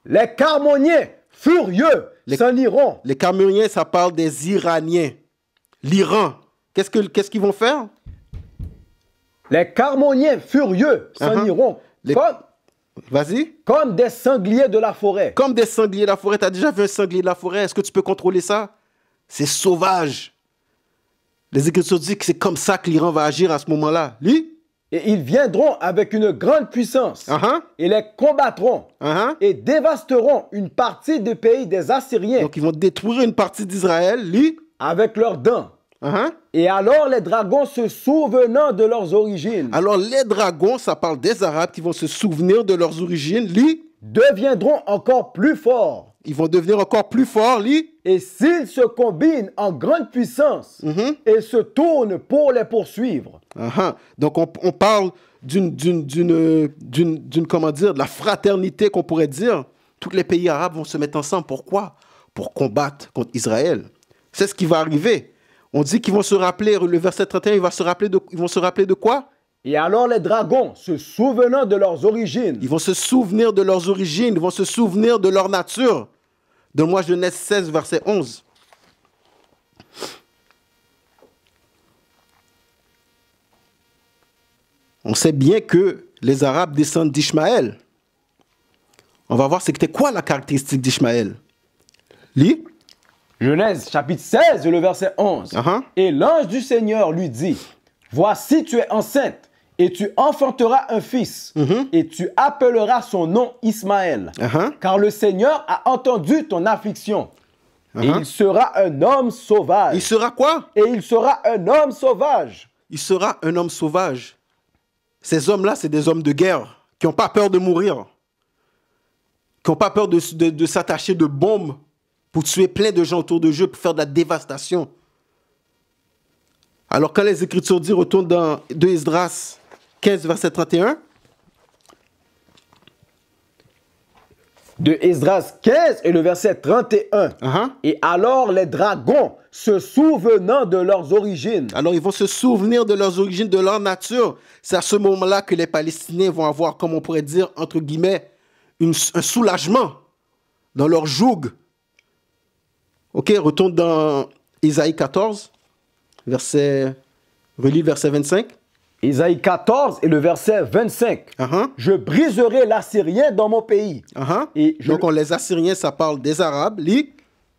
Les Carmoniens furieux s'en iront. Les Carmoniens, ça parle des Iraniens. L'Iran. Qu'est-ce qu'ils vont faire? Les Carmoniens furieux s'en iront. Vas-y. Comme des sangliers de la forêt. Comme des sangliers de la forêt. Tu as déjà vu un sanglier de la forêt? Est-ce que tu peux contrôler ça? C'est sauvage. Les Écritures disent que c'est comme ça que l'Iran va agir à ce moment-là. Lis. Et ils viendront avec une grande puissance et les combattront et dévasteront une partie du pays des Assyriens. Donc ils vont détruire une partie d'Israël, lis. Avec leurs dents. Et alors les dragons se souvenant de leurs origines. Alors les dragons, ça parle des Arabes qui vont se souvenir de leurs origines, lis. Deviendront encore plus forts. Ils vont devenir encore plus forts, lis. Et s'ils se combinent en grande puissance et se tournent pour les poursuivre. Donc on parle comment dire, de la fraternité qu'on pourrait dire. Tous les pays arabes vont se mettre ensemble. Pourquoi? Pour combattre contre Israël. C'est ce qui va arriver. On dit qu'ils vont se rappeler, le verset 31, ils vont se rappeler de quoi? Et alors les dragons, se souvenant de leurs origines. Ils vont se souvenir de leurs origines, ils vont se souvenir de leur nature. Donne-moi Genèse 16, verset 11. On sait bien que les Arabes descendent d'Ishmaël. On va voir c'était quoi la caractéristique d'Ishmaël. Lis. Genèse chapitre 16, le verset 11. Et l'ange du Seigneur lui dit, voici tu es enceinte et tu enfanteras un fils et tu appelleras son nom Ismaël. Car le Seigneur a entendu ton affliction. Et il sera un homme sauvage. Il sera quoi? Et il sera un homme sauvage. Il sera un homme sauvage. Ces hommes-là, c'est des hommes de guerre qui n'ont pas peur de mourir, qui n'ont pas peur de s'attacher de bombes pour tuer plein de gens autour de eux, pour faire de la dévastation. Alors quand les Écritures disent, retourne dans 2 Esdras 15, verset 31. De Esdras 15 et le verset 31. Et alors les dragons, se souvenant de leurs origines. Alors ils vont se souvenir de leurs origines, de leur nature. C'est à ce moment-là que les Palestiniens vont avoir, comme on pourrait dire, entre guillemets, un soulagement dans leur joug. Ok, retourne dans Isaïe 14, relis le verset 25. Isaïe 14 et le verset 25. Je briserai l'Assyrien dans mon pays. Donc, les Assyriens, ça parle des Arabes.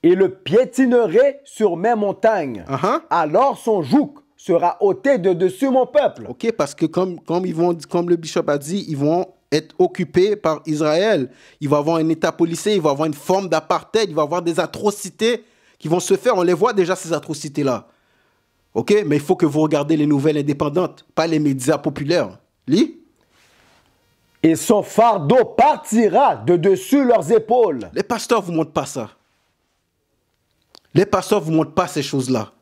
Et le piétinerai sur mes montagnes. Alors son joug sera ôté de dessus mon peuple. Ok, parce que comme le bishop a dit, ils vont être occupés par Israël. Il va y avoir un état policier, il va y avoir une forme d'apartheid, il va y avoir des atrocités qui vont se faire. On les voit déjà, ces atrocités-là. Ok, mais il faut que vous regardez les nouvelles indépendantes, pas les médias populaires. Lis. Et son fardeau partira de dessus leurs épaules. Les pasteurs ne vous montrent pas ça. Les pasteurs ne vous montrent pas ces choses-là.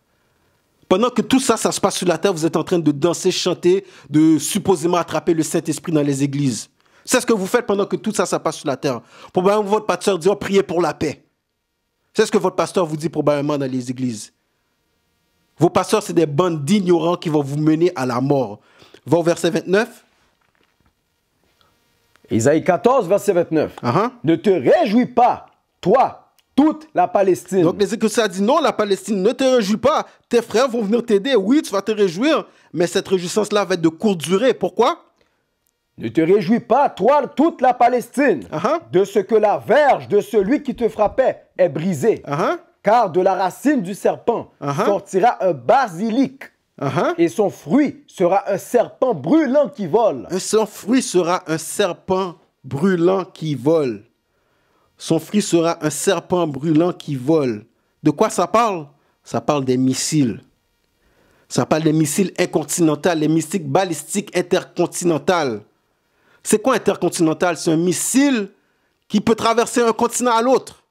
Pendant que tout ça, ça se passe sur la terre, vous êtes en train de danser, chanter, de supposément attraper le Saint-Esprit dans les églises. C'est ce que vous faites pendant que tout ça, ça passe sur la terre. Probablement, votre pasteur dit, oh, priez pour la paix. C'est ce que votre pasteur vous dit probablement dans les églises. Vos pasteurs, c'est des bandes d'ignorants qui vont vous mener à la mort. Va au verset 29. Isaïe 14, verset 29. Ne te réjouis pas, toi, toute la Palestine. Donc les Écritures disent non, la Palestine, ne te réjouis pas. Tes frères vont venir t'aider. Oui, tu vas te réjouir, mais cette réjouissance-là va être de courte durée. Pourquoi? Ne te réjouis pas, toi, toute la Palestine, de ce que la verge de celui qui te frappait est brisée. Car de la racine du serpent sortira un basilic. Et son fruit sera un serpent brûlant qui vole. Son fruit sera un serpent brûlant qui vole. Son fruit sera un serpent brûlant qui vole. De quoi ça parle? Ça parle des missiles. Ça parle des missiles intercontinentaux, les missiles balistiques intercontinentaux. C'est quoi intercontinental? C'est un missile qui peut traverser un continent à l'autre.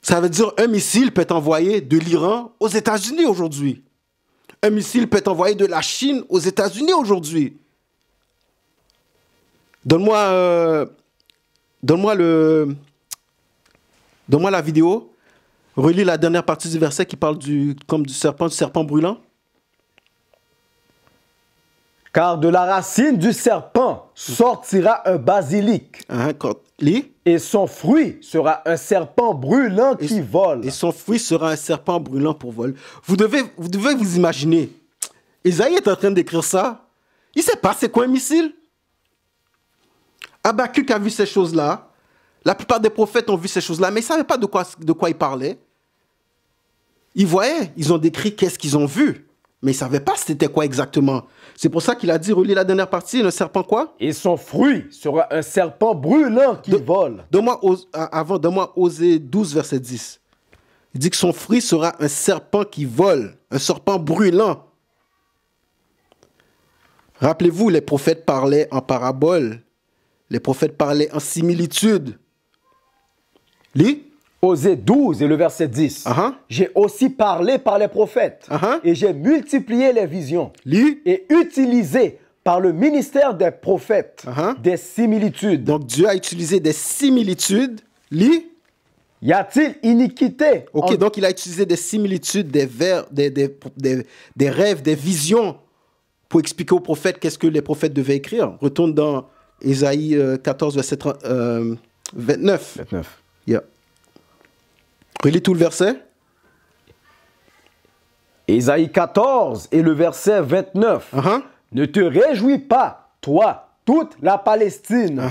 Ça veut dire un missile peut être envoyé de l'Iran aux États-Unis aujourd'hui. Un missile peut être envoyé de la Chine aux États-Unis aujourd'hui. Donne-moi la vidéo. Relis la dernière partie du verset qui parle du serpent brûlant. Car de la racine du serpent sortira un basilic. Lis. Et son fruit sera un serpent brûlant qui vole. Et son fruit sera un serpent brûlant pour vol. Vous devez vous imaginer. Isaïe est en train d'écrire ça. Il ne sait pas c'est quoi un missile. Habakkuk a vu ces choses-là. La plupart des prophètes ont vu ces choses-là, mais ils ne savaient pas de quoi ils parlaient. Ils voyaient, ils ont décrit qu'est-ce qu'ils ont vu, mais ils ne savaient pas c'était quoi exactement. C'est pour ça qu'il a dit, relis la dernière partie, le serpent quoi? Et son fruit sera un serpent brûlant qui vole. Donne-moi Osée 12, verset 10. Il dit que son fruit sera un serpent qui vole, un serpent brûlant. Rappelez-vous, les prophètes parlaient en parabole. Les prophètes parlaient en similitude. Lis. Osée 12 et le verset 10. J'ai aussi parlé par les prophètes et j'ai multiplié les visions. Lis. Et utilisé par le ministère des prophètes des similitudes. Donc Dieu a utilisé des similitudes. Lis. Y a-t-il iniquité? Ok, donc il a utilisé des similitudes, des rêves, des visions pour expliquer aux prophètes qu'est-ce que les prophètes devaient écrire. Retourne dans Ésaïe 14, verset 29. Yeah. Relis tout le verset. Ésaïe 14 et le verset 29. Ne te réjouis pas, toi, toute la Palestine,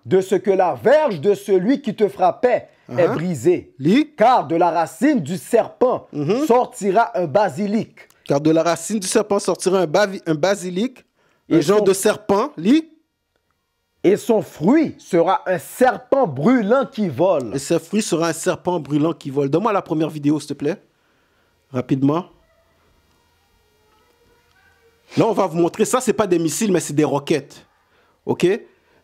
de ce que la verge de celui qui te frappait est brisée. Lis. Car de la racine du serpent sortira un basilic. Car de la racine du serpent sortira un basilic, un genre de serpent. Lis. Et son fruit sera un serpent brûlant qui vole. Et ce fruit sera un serpent brûlant qui vole. Donne-moi la première vidéo, s'il te plaît. Rapidement. Là, on va vous montrer. Ça, ce n'est pas des missiles, mais c'est des roquettes. OK?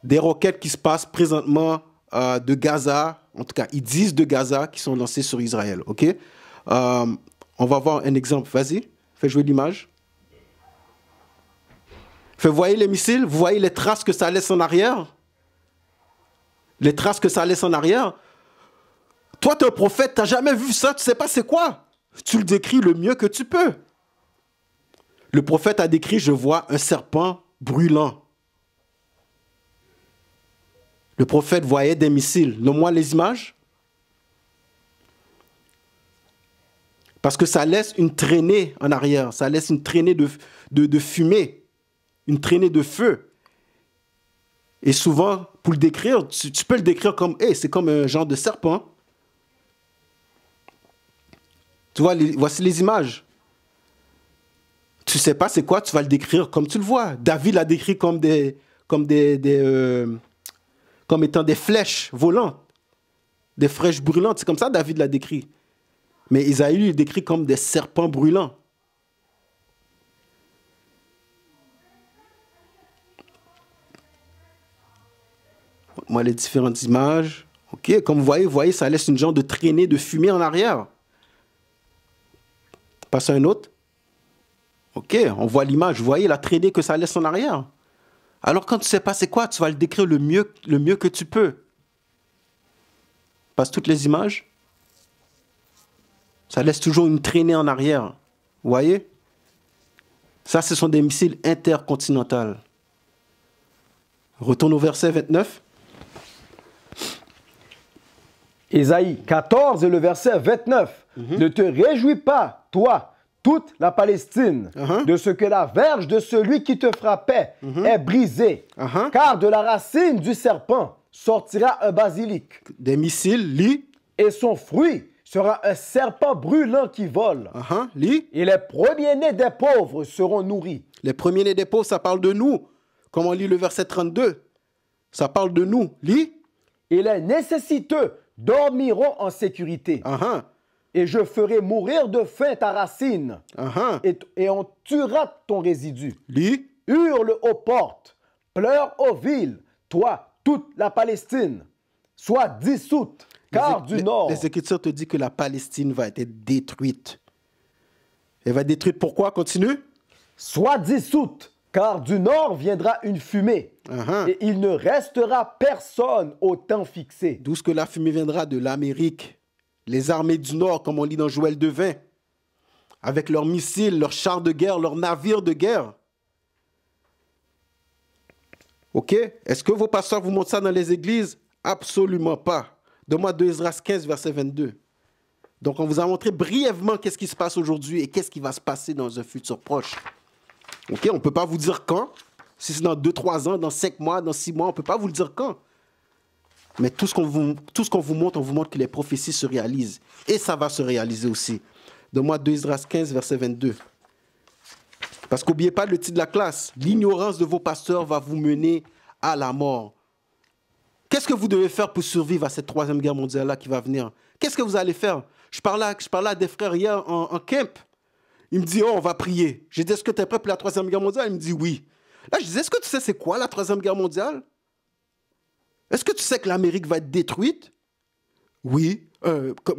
Des roquettes qui se passent présentement de Gaza. En tout cas, ils disent de Gaza, qui sont lancées sur Israël. OK? On va voir un exemple. Vas-y, fais jouer l'image. Vous voyez les missiles? Vous voyez les traces que ça laisse en arrière? Les traces que ça laisse en arrière? Toi, tu es un prophète, tu n'as jamais vu ça, tu ne sais pas c'est quoi. Tu le décris le mieux que tu peux. Le prophète a décrit, je vois un serpent brûlant. Le prophète voyait des missiles. Nomme-moi les images. Parce que ça laisse une traînée en arrière. Ça laisse une traînée de fumée, une traînée de feu. Et souvent, pour le décrire, tu peux le décrire comme, hey, c'est comme un genre de serpent. Tu vois, voici les images. Tu ne sais pas c'est quoi, tu vas le décrire comme tu le vois. David l'a décrit comme étant des flèches volantes, des flèches brûlantes. C'est comme ça que David l'a décrit. Mais Isaïe, lui, il décrit comme des serpents brûlants. Moi, les différentes images. OK, comme vous voyez, ça laisse une genre de traînée de fumée en arrière. Passe à un autre. OK, on voit l'image. Vous voyez la traînée que ça laisse en arrière. Alors, quand tu ne sais pas c'est quoi, tu vas le décrire le mieux que tu peux. Passe toutes les images. Ça laisse toujours une traînée en arrière. Vous voyez? Ça, ce sont des missiles intercontinentaux. Retourne au verset 29. Ésaïe 14 et le verset 29. Ne te réjouis pas, toi, toute la Palestine, de ce que la verge de celui qui te frappait est brisée. Car de la racine du serpent sortira un basilic. Des missiles, lit. Et son fruit sera un serpent brûlant qui vole. Lit. Et les premiers-nés des pauvres seront nourris. Les premiers-nés des pauvres, ça parle de nous. Comme on lit le verset 32. Ça parle de nous. Lis. Et les nécessiteux dormiront en sécurité. Et je ferai mourir de faim ta racine. Et on tuera ton résidu. Lis. Hurle aux portes, pleure aux villes, toi, toute la Palestine. Sois dissoute, car du nord. Les Écritures te disent que la Palestine va être détruite. Elle va être détruite pourquoi? Continue. Sois dissoute, car du nord viendra une fumée. Et il ne restera personne au temps fixé. D'où est-ce que la fumée viendra? De l'Amérique. Les armées du Nord, comme on lit dans Joël 2:20, avec leurs missiles, leurs chars de guerre, leurs navires de guerre. OK? Est-ce que vos pasteurs vous montrent ça dans les églises? Absolument pas. Donne-moi 2 Esdras 15, verset 22. Donc, on vous a montré brièvement qu'est-ce qui se passe aujourd'hui et qu'est-ce qui va se passer dans un futur proche. OK? On ne peut pas vous dire quand. Si c'est dans 2-3 ans, dans 5 mois, dans 6 mois, on ne peut pas vous le dire quand. Mais tout ce qu'on vous montre, on vous montre que les prophéties se réalisent. Et ça va se réaliser aussi. Donne-moi 2 Esdras 15, verset 22. Parce qu'oubliez pas le titre de la classe. L'ignorance de vos pasteurs va vous mener à la mort. Qu'est-ce que vous devez faire pour survivre à cette 3e guerre mondiale-là qui va venir? Qu'est-ce que vous allez faire? Je parlais à des frères hier en camp. Ils me disent, oh, on va prier. J'ai dit, est-ce que tu es prêt pour la 3e guerre mondiale? Ils me disent, oui. Là, je disais, est-ce que tu sais c'est quoi la 3e guerre mondiale? Est-ce que tu sais que l'Amérique va être détruite? Oui.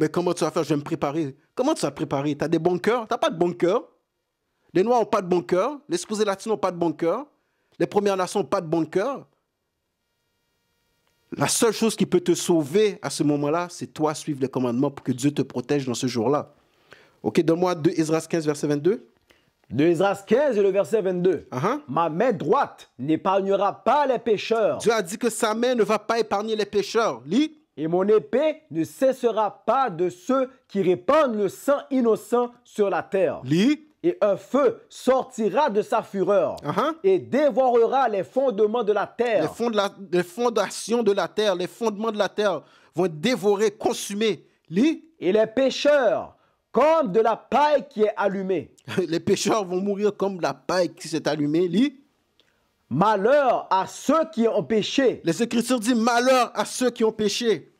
Mais comment tu vas faire? Je vais me préparer. Comment tu vas te préparer? Tu as des bunkers? Tu n'as pas de bunkers. Les Noirs n'ont pas de bunkers. Les supposés latins n'ont pas de bunkers. Les Premières Nations n'ont pas de bunkers. La seule chose qui peut te sauver à ce moment-là, c'est toi suivre les commandements pour que Dieu te protège dans ce jour-là. OK, donne-moi 2 Esdras 15, verset 22. 2 Esdras 15 et le verset 22. Ma main droite n'épargnera pas les pécheurs. Dieu a dit que sa main ne va pas épargner les pécheurs. Lis. Et mon épée ne cessera pas de ceux qui répandent le sang innocent sur la terre. Lis. Et un feu sortira de sa fureur et dévorera les fondements de la terre. Les fondations de la terre, les fondements de la terre vont être dévorés, consumés. Lis. Et les pécheurs, comme de la paille qui est allumée. Les pécheurs vont mourir comme de la paille qui s'est allumée. Lis. Malheur à ceux qui ont péché. Les Écritures disent malheur à ceux qui ont péché.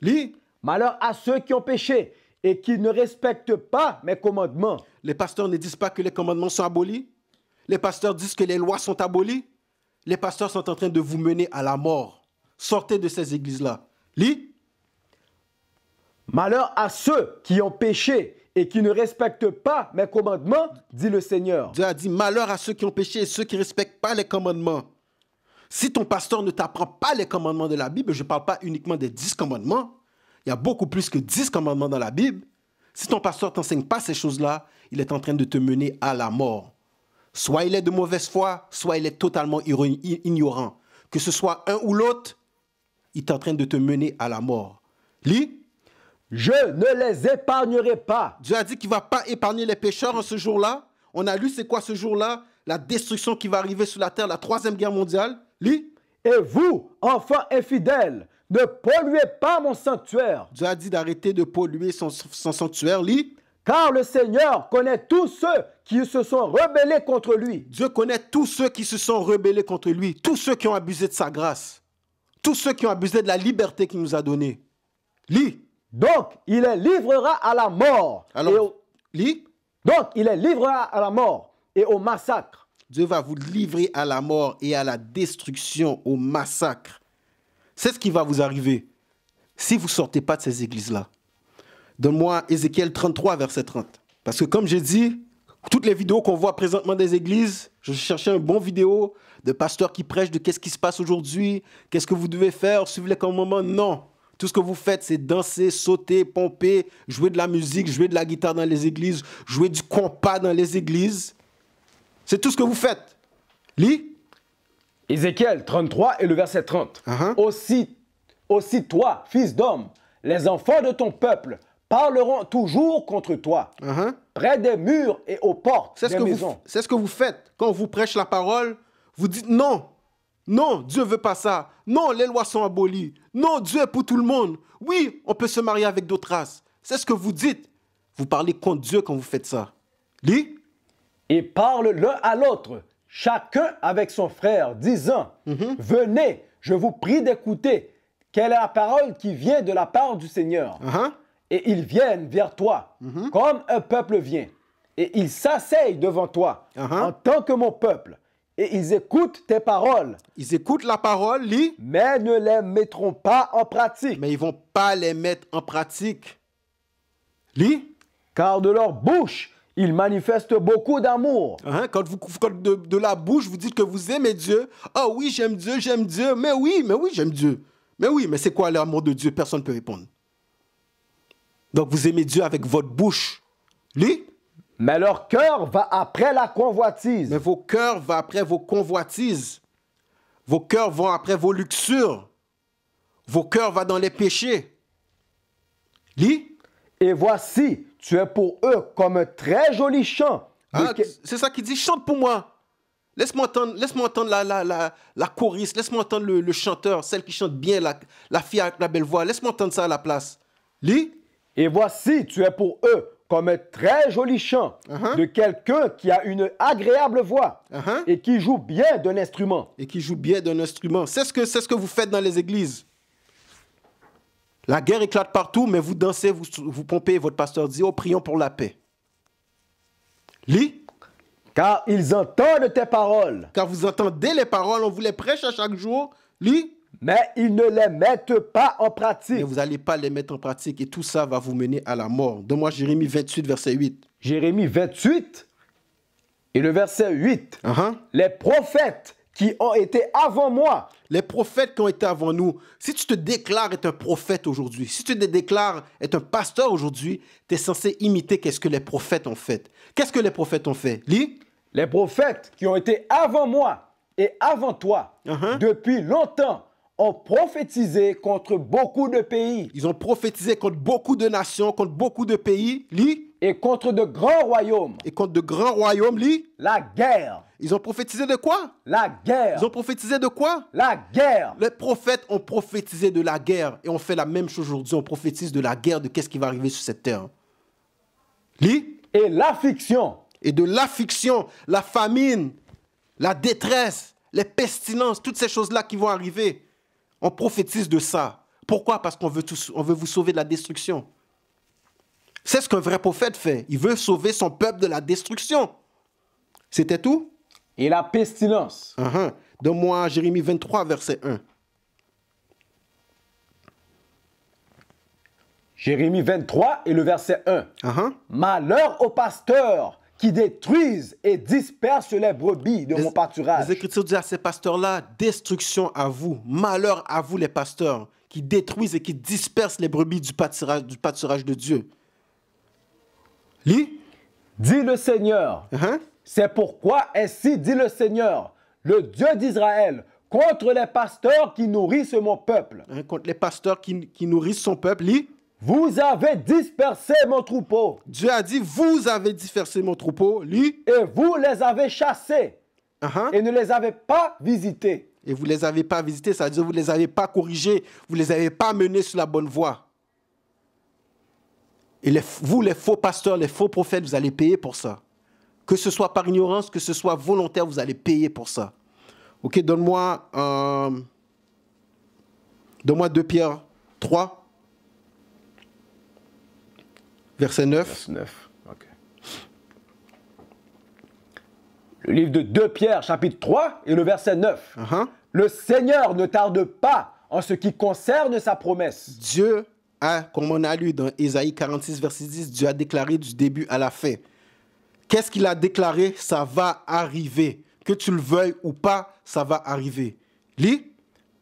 Lis. Malheur à ceux qui ont péché et qui ne respectent pas mes commandements. Les pasteurs ne disent pas que les commandements sont abolis. Les pasteurs disent que les lois sont abolies. Les pasteurs sont en train de vous mener à la mort. Sortez de ces églises-là. Lis. Malheur à ceux qui ont péché et qui ne respectent pas mes commandements, dit le Seigneur. Dieu a dit malheur à ceux qui ont péché et ceux qui ne respectent pas les commandements. Si ton pasteur ne t'apprend pas les commandements de la Bible, je ne parle pas uniquement des 10 commandements. Il y a beaucoup plus que 10 commandements dans la Bible. Si ton pasteur ne t'enseigne pas ces choses-là, il est en train de te mener à la mort. Soit il est de mauvaise foi, soit il est totalement ignorant. Que ce soit un ou l'autre, il est en train de te mener à la mort. Lis. je ne les épargnerai pas. Dieu a dit qu'il ne va pas épargner les pécheurs en ce jour-là. On a lu c'est quoi ce jour-là? La destruction qui va arriver sur la terre, la troisième guerre mondiale. Lis. Et vous, enfants infidèles, ne polluez pas mon sanctuaire. Dieu a dit d'arrêter de polluer son sanctuaire. Lis. Car le Seigneur connaît tous ceux qui se sont rebellés contre lui. Dieu connaît tous ceux qui se sont rebellés contre lui, tous ceux qui ont abusé de sa grâce, tous ceux qui ont abusé de la liberté qu'il nous a donnée. Lis. Donc, il les livrera à la mort. Alors, lis. Donc, il les livrera à la mort et au massacre. Dieu va vous livrer à la mort et à la destruction, au massacre. C'est ce qui va vous arriver si vous ne sortez pas de ces églises-là. Donne-moi Ézéchiel 33, verset 30. Parce que comme j'ai dit, toutes les vidéos qu'on voit présentement des églises, je cherchais un bon vidéo de pasteurs qui prêchent de qu'est-ce qui se passe aujourd'hui, qu'est-ce que vous devez faire, suivez les commandements. Non. Tout ce que vous faites, c'est danser, sauter, pomper, jouer de la musique, jouer de la guitare dans les églises, jouer du compas dans les églises. C'est tout ce que vous faites. Lis. Ézéchiel 33 et le verset 30. Aussi toi, fils d'homme, les enfants de ton peuple parleront toujours contre toi, près des murs et aux portes des maisons. C'est ce que vous faites. Quand on vous prêche la parole, vous dites non. Non, Dieu ne veut pas ça. Non, les lois sont abolies. Non, Dieu est pour tout le monde. Oui, on peut se marier avec d'autres races. C'est ce que vous dites. Vous parlez contre Dieu quand vous faites ça. Lis. Et parlent l'un à l'autre, chacun avec son frère, disant, venez, je vous prie d'écouter, quelle est la parole qui vient de la part du Seigneur. Et ils viennent vers toi, comme un peuple vient. Et ils s'asseyent devant toi, en tant que mon peuple. Et ils écoutent tes paroles. Ils écoutent la parole, lis. Mais ne les mettront pas en pratique. Mais ils ne vont pas les mettre en pratique. Lis. Car de leur bouche, ils manifestent beaucoup d'amour. Quand de la bouche, vous dites que vous aimez Dieu. Ah oui, j'aime Dieu. Mais oui, j'aime Dieu. Mais oui, mais c'est quoi l'amour de Dieu? Personne ne peut répondre. Donc vous aimez Dieu avec votre bouche. Lis. Mais leur cœur va après la convoitise. Mais vos cœurs vont après vos convoitises. Vos cœurs vont après vos luxures. Vos cœurs vont dans les péchés. Lis. Et voici, tu es pour eux comme un très joli chant. C'est ça qui dit, chante pour moi. Laisse-moi entendre la choriste, laisse-moi entendre le chanteur, celle qui chante bien, la fille avec la belle voix. Laisse-moi entendre ça à la place. Lis. Et voici, tu es pour eux comme un très joli chant de quelqu'un qui a une agréable voix et qui joue bien d'un instrument. Et qui joue bien d'un instrument. C'est ce que vous faites dans les églises. La guerre éclate partout, mais vous dansez, vous pompez, votre pasteur dit, oh, prions pour la paix. Lis. Car ils entendent tes paroles. Car vous entendez les paroles, on vous les prêche à chaque jour. Lis. Mais ils ne les mettent pas en pratique. Mais vous n'allez pas les mettre en pratique et tout ça va vous mener à la mort. Donne-moi Jérémie 28, verset 8. Jérémie 28 et le verset 8. Les prophètes qui ont été avant moi. Les prophètes qui ont été avant nous. Si tu te déclares être un prophète aujourd'hui, si tu te déclares être un pasteur aujourd'hui, tu es censé imiter qu'est-ce que les prophètes ont fait. Qu'est-ce que les prophètes ont fait? Lis. Les prophètes qui ont été avant moi et avant toi, depuis longtemps, ont prophétisé contre beaucoup de pays. Ils ont prophétisé contre beaucoup de nations, contre beaucoup de pays. Lis. Et contre de grands royaumes. Et contre de grands royaumes. Lis. La guerre. Ils ont prophétisé de quoi? La guerre. Ils ont prophétisé de quoi? La guerre. Les prophètes ont prophétisé de la guerre. Et on fait la même chose aujourd'hui. On prophétise de la guerre, de qu'est-ce qui va arriver sur cette terre. Lis. Et l'affliction. Et de l'affliction, la famine, la détresse, les pestilences, toutes ces choses-là qui vont arriver. On prophétise de ça. Pourquoi? Parce qu'on veut vous sauver de la destruction. C'est ce qu'un vrai prophète fait. Il veut sauver son peuple de la destruction. C'était tout? Et la pestilence. Donne-moi Jérémie 23, verset 1. Jérémie 23 et le verset 1. Malheur aux pasteurs qui détruisent et dispersent les brebis de mon pâturage. Les Écritures disent à ces pasteurs-là, destruction à vous, malheur à vous les pasteurs, qui détruisent et qui dispersent les brebis du pâturage de Dieu. Lis. Dit le Seigneur, c'est pourquoi ainsi dit le Seigneur, le Dieu d'Israël, contre les pasteurs qui nourrissent mon peuple. Contre les pasteurs qui nourrissent son peuple. Lis. vous avez dispersé mon troupeau. Dieu a dit, vous avez dispersé mon troupeau. Lis. Et vous les avez chassés. Et ne les avez pas visités. Et vous ne les avez pas visités, ça veut dire que vous ne les avez pas corrigés, vous ne les avez pas menés sur la bonne voie. Et vous, les faux pasteurs, les faux prophètes, vous allez payer pour ça. Que ce soit par ignorance, que ce soit volontaire, vous allez payer pour ça. Ok, donne-moi 2 Pierre 3, verset 9. Verset 9, ok. Le livre de 2 Pierre, chapitre 3, et le verset 9. Le Seigneur ne tarde pas en ce qui concerne sa promesse. Dieu a, comme on a lu dans Ésaïe 46, verset 10, Dieu a déclaré du début à la fin. Qu'est-ce qu'il a déclaré? Ça va arriver. Que tu le veuilles ou pas, ça va arriver. Lis.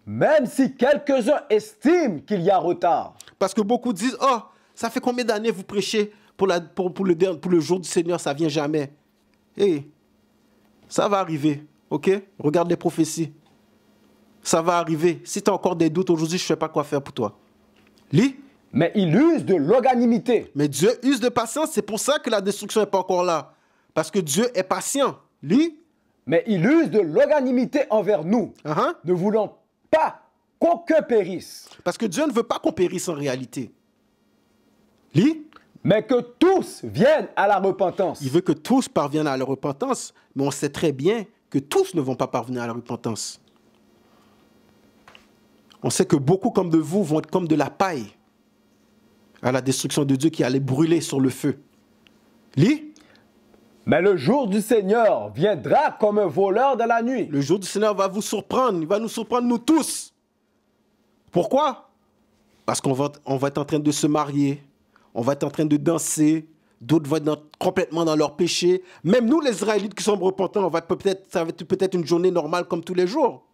Même si quelques-uns estiment qu'il y a retard. Parce que beaucoup disent, oh, ça fait combien d'années vous prêchez pour le jour du Seigneur, ça vient jamais. Hey, ça va arriver, ok? Regarde les prophéties. Ça va arriver. Si tu as encore des doutes aujourd'hui, je ne sais pas quoi faire pour toi. Lis. Mais il use de longanimité. Mais Dieu use de patience, c'est pour ça que la destruction n'est pas encore là. Parce que Dieu est patient. Lis. Mais il use de longanimité envers nous, ne voulant pas qu'aucun périsse. Parce que Dieu ne veut pas qu'on périsse en réalité. Lis. Mais que tous viennent à la repentance. Il veut que tous parviennent à la repentance, mais on sait très bien que tous ne vont pas parvenir à la repentance. On sait que beaucoup comme de vous vont être comme de la paille à la destruction de Dieu qui allait brûler sur le feu. Lis. Mais le jour du Seigneur viendra comme un voleur de la nuit. Le jour du Seigneur va vous surprendre. Il va nous surprendre, nous tous. Pourquoi? Parce qu'on va être en train de se marier. On va être en train de danser. D'autres vont être complètement dans leur péché. Même nous, les Israélites qui sommes repentants, ça va être peut-être une journée normale comme tous les jours.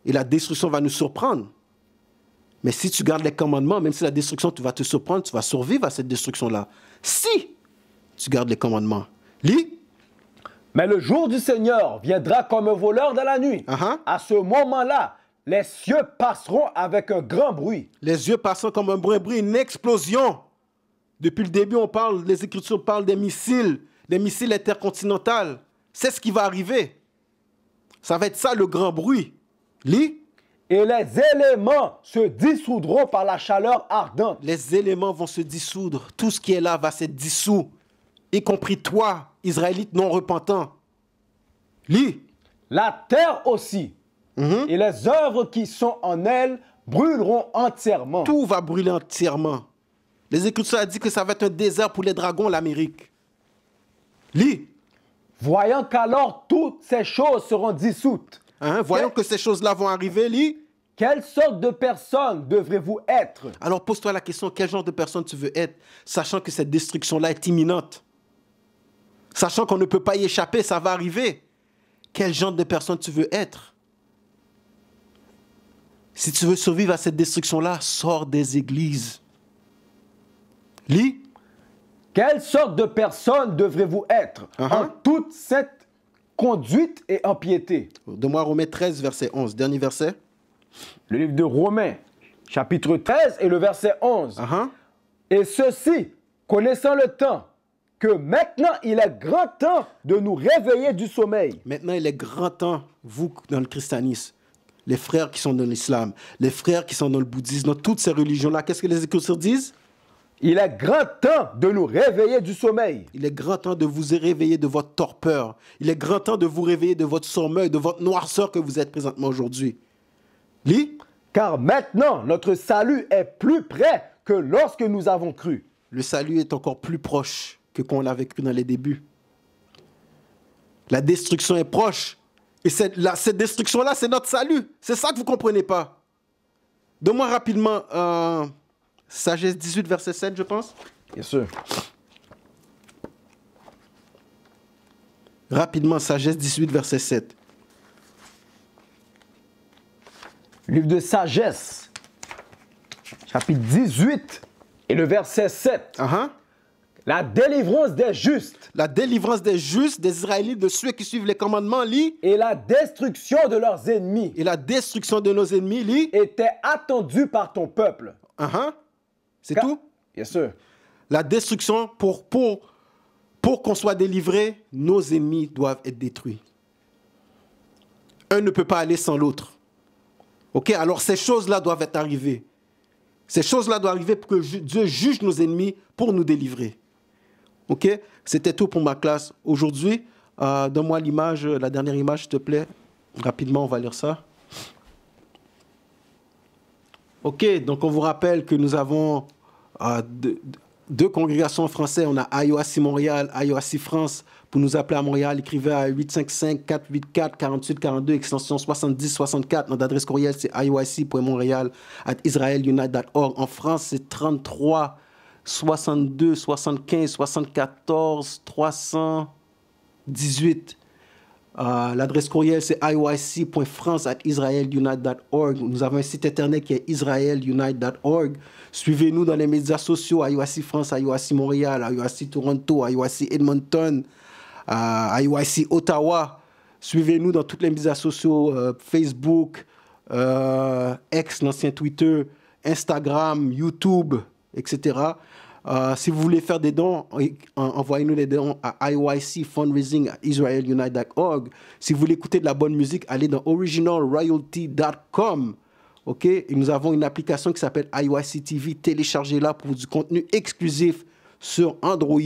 Et la destruction va nous surprendre. Mais si tu gardes les commandements, même si la destruction va te surprendre, tu vas survivre à cette destruction-là. Si tu gardes les commandements. Lis. Mais le jour du Seigneur viendra comme un voleur de la nuit. À ce moment-là, les cieux passeront avec un grand bruit. Les cieux passeront comme un bruit, une explosion. Depuis le début, les Écritures parlent des missiles intercontinentaux. C'est ce qui va arriver. Ça va être ça le grand bruit. Lis. Et les éléments se dissoudront par la chaleur ardente. Les éléments vont se dissoudre. Tout ce qui est là va se dissoudre. Y compris toi, Israélite non repentant. Lis. La terre aussi. Et les œuvres qui sont en elle brûleront entièrement. Tout va brûler entièrement. Les Écritures ont dit que ça va être un désert pour les dragons, l'Amérique. Lis. Voyant qu'alors toutes ces choses seront dissoutes. Voyons que ces choses-là vont arriver, lis. Quelle sorte de personne devrez-vous être? Alors pose-toi la question, quel genre de personne tu veux être, sachant que cette destruction-là est imminente. Sachant qu'on ne peut pas y échapper, ça va arriver. Quel genre de personne tu veux être? Si tu veux survivre à cette destruction-là, sors des églises. Lis. Quelle sorte de personne devrez-vous être en toute cette conduite et en piété? Donne-moi Romains 13, verset 11. Dernier verset. Le livre de Romains, chapitre 13 et le verset 11. Et ceci, connaissant le temps, que maintenant il est grand temps de nous réveiller du sommeil. Maintenant il est grand temps, vous dans le christianisme, les frères qui sont dans l'islam, les frères qui sont dans le bouddhisme, dans toutes ces religions-là, qu'est-ce que les Écritures disent? Il est grand temps de nous réveiller du sommeil. Il est grand temps de vous réveiller de votre torpeur. Il est grand temps de vous réveiller de votre sommeil, de votre noirceur que vous êtes présentement aujourd'hui. Lis. Car maintenant, notre salut est plus près que lorsque nous avons cru. Le salut est encore plus proche que quand on l'avait cru dans les débuts. La destruction est proche. Et cette destruction-là, c'est notre salut. C'est ça que vous ne comprenez pas. Donne-moi rapidement Sagesse 18, verset 7, je pense. Bien sûr. Rapidement, Sagesse 18, verset 7. Livre de Sagesse, chapitre 18 et le verset 7. La délivrance des justes. La délivrance des justes, des Israélites, de ceux qui suivent les commandements, lit. Et la destruction de leurs ennemis. Et la destruction de nos ennemis, lit. Était attendue par ton peuple. C'est tout? Yes, sir. La destruction, pour qu'on soit délivré, nos ennemis doivent être détruits. Un ne peut pas aller sans l'autre. OK? Alors, ces choses-là doivent être arrivées. Ces choses-là doivent arriver pour que Dieu juge nos ennemis pour nous délivrer. OK? C'était tout pour ma classe. Aujourd'hui, donne-moi l'image, la dernière image, s'il te plaît. Rapidement, on va lire ça. OK, donc on vous rappelle que nous avons deux congrégations françaises. On a IOAC Montréal, IOAC France. Pour nous appeler à Montréal, écrivez à 855-484-4842, extension 7064. Notre adresse courriel, c'est ioac.montréal@israelunite.org. En France, c'est 33 62 75 74 318. L'adresse courriel, c'est ioac.france@israelunite.org. Nous avons un site internet qui est israelunite.org. Suivez-nous dans les médias sociaux, IOAC France, IOAC Montréal, IOAC Toronto, IOAC Edmonton, IOAC Ottawa. Suivez-nous dans tous les médias sociaux, Facebook, X, l'ancien Twitter, Instagram, YouTube, etc. Si vous voulez faire des dons, envoyez-nous les dons à IOICfundraising@israelunite.org. Si vous voulez écouter de la bonne musique, allez dans originalroyalty.com. OK? Et nous avons une application qui s'appelle IOIC TV. Téléchargez-la pour du contenu exclusif sur Android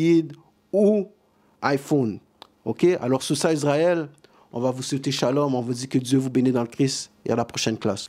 ou iPhone. OK? Alors, sur ça, Israël, on va vous souhaiter shalom. On vous dit que Dieu vous bénisse dans le Christ. Et à la prochaine classe.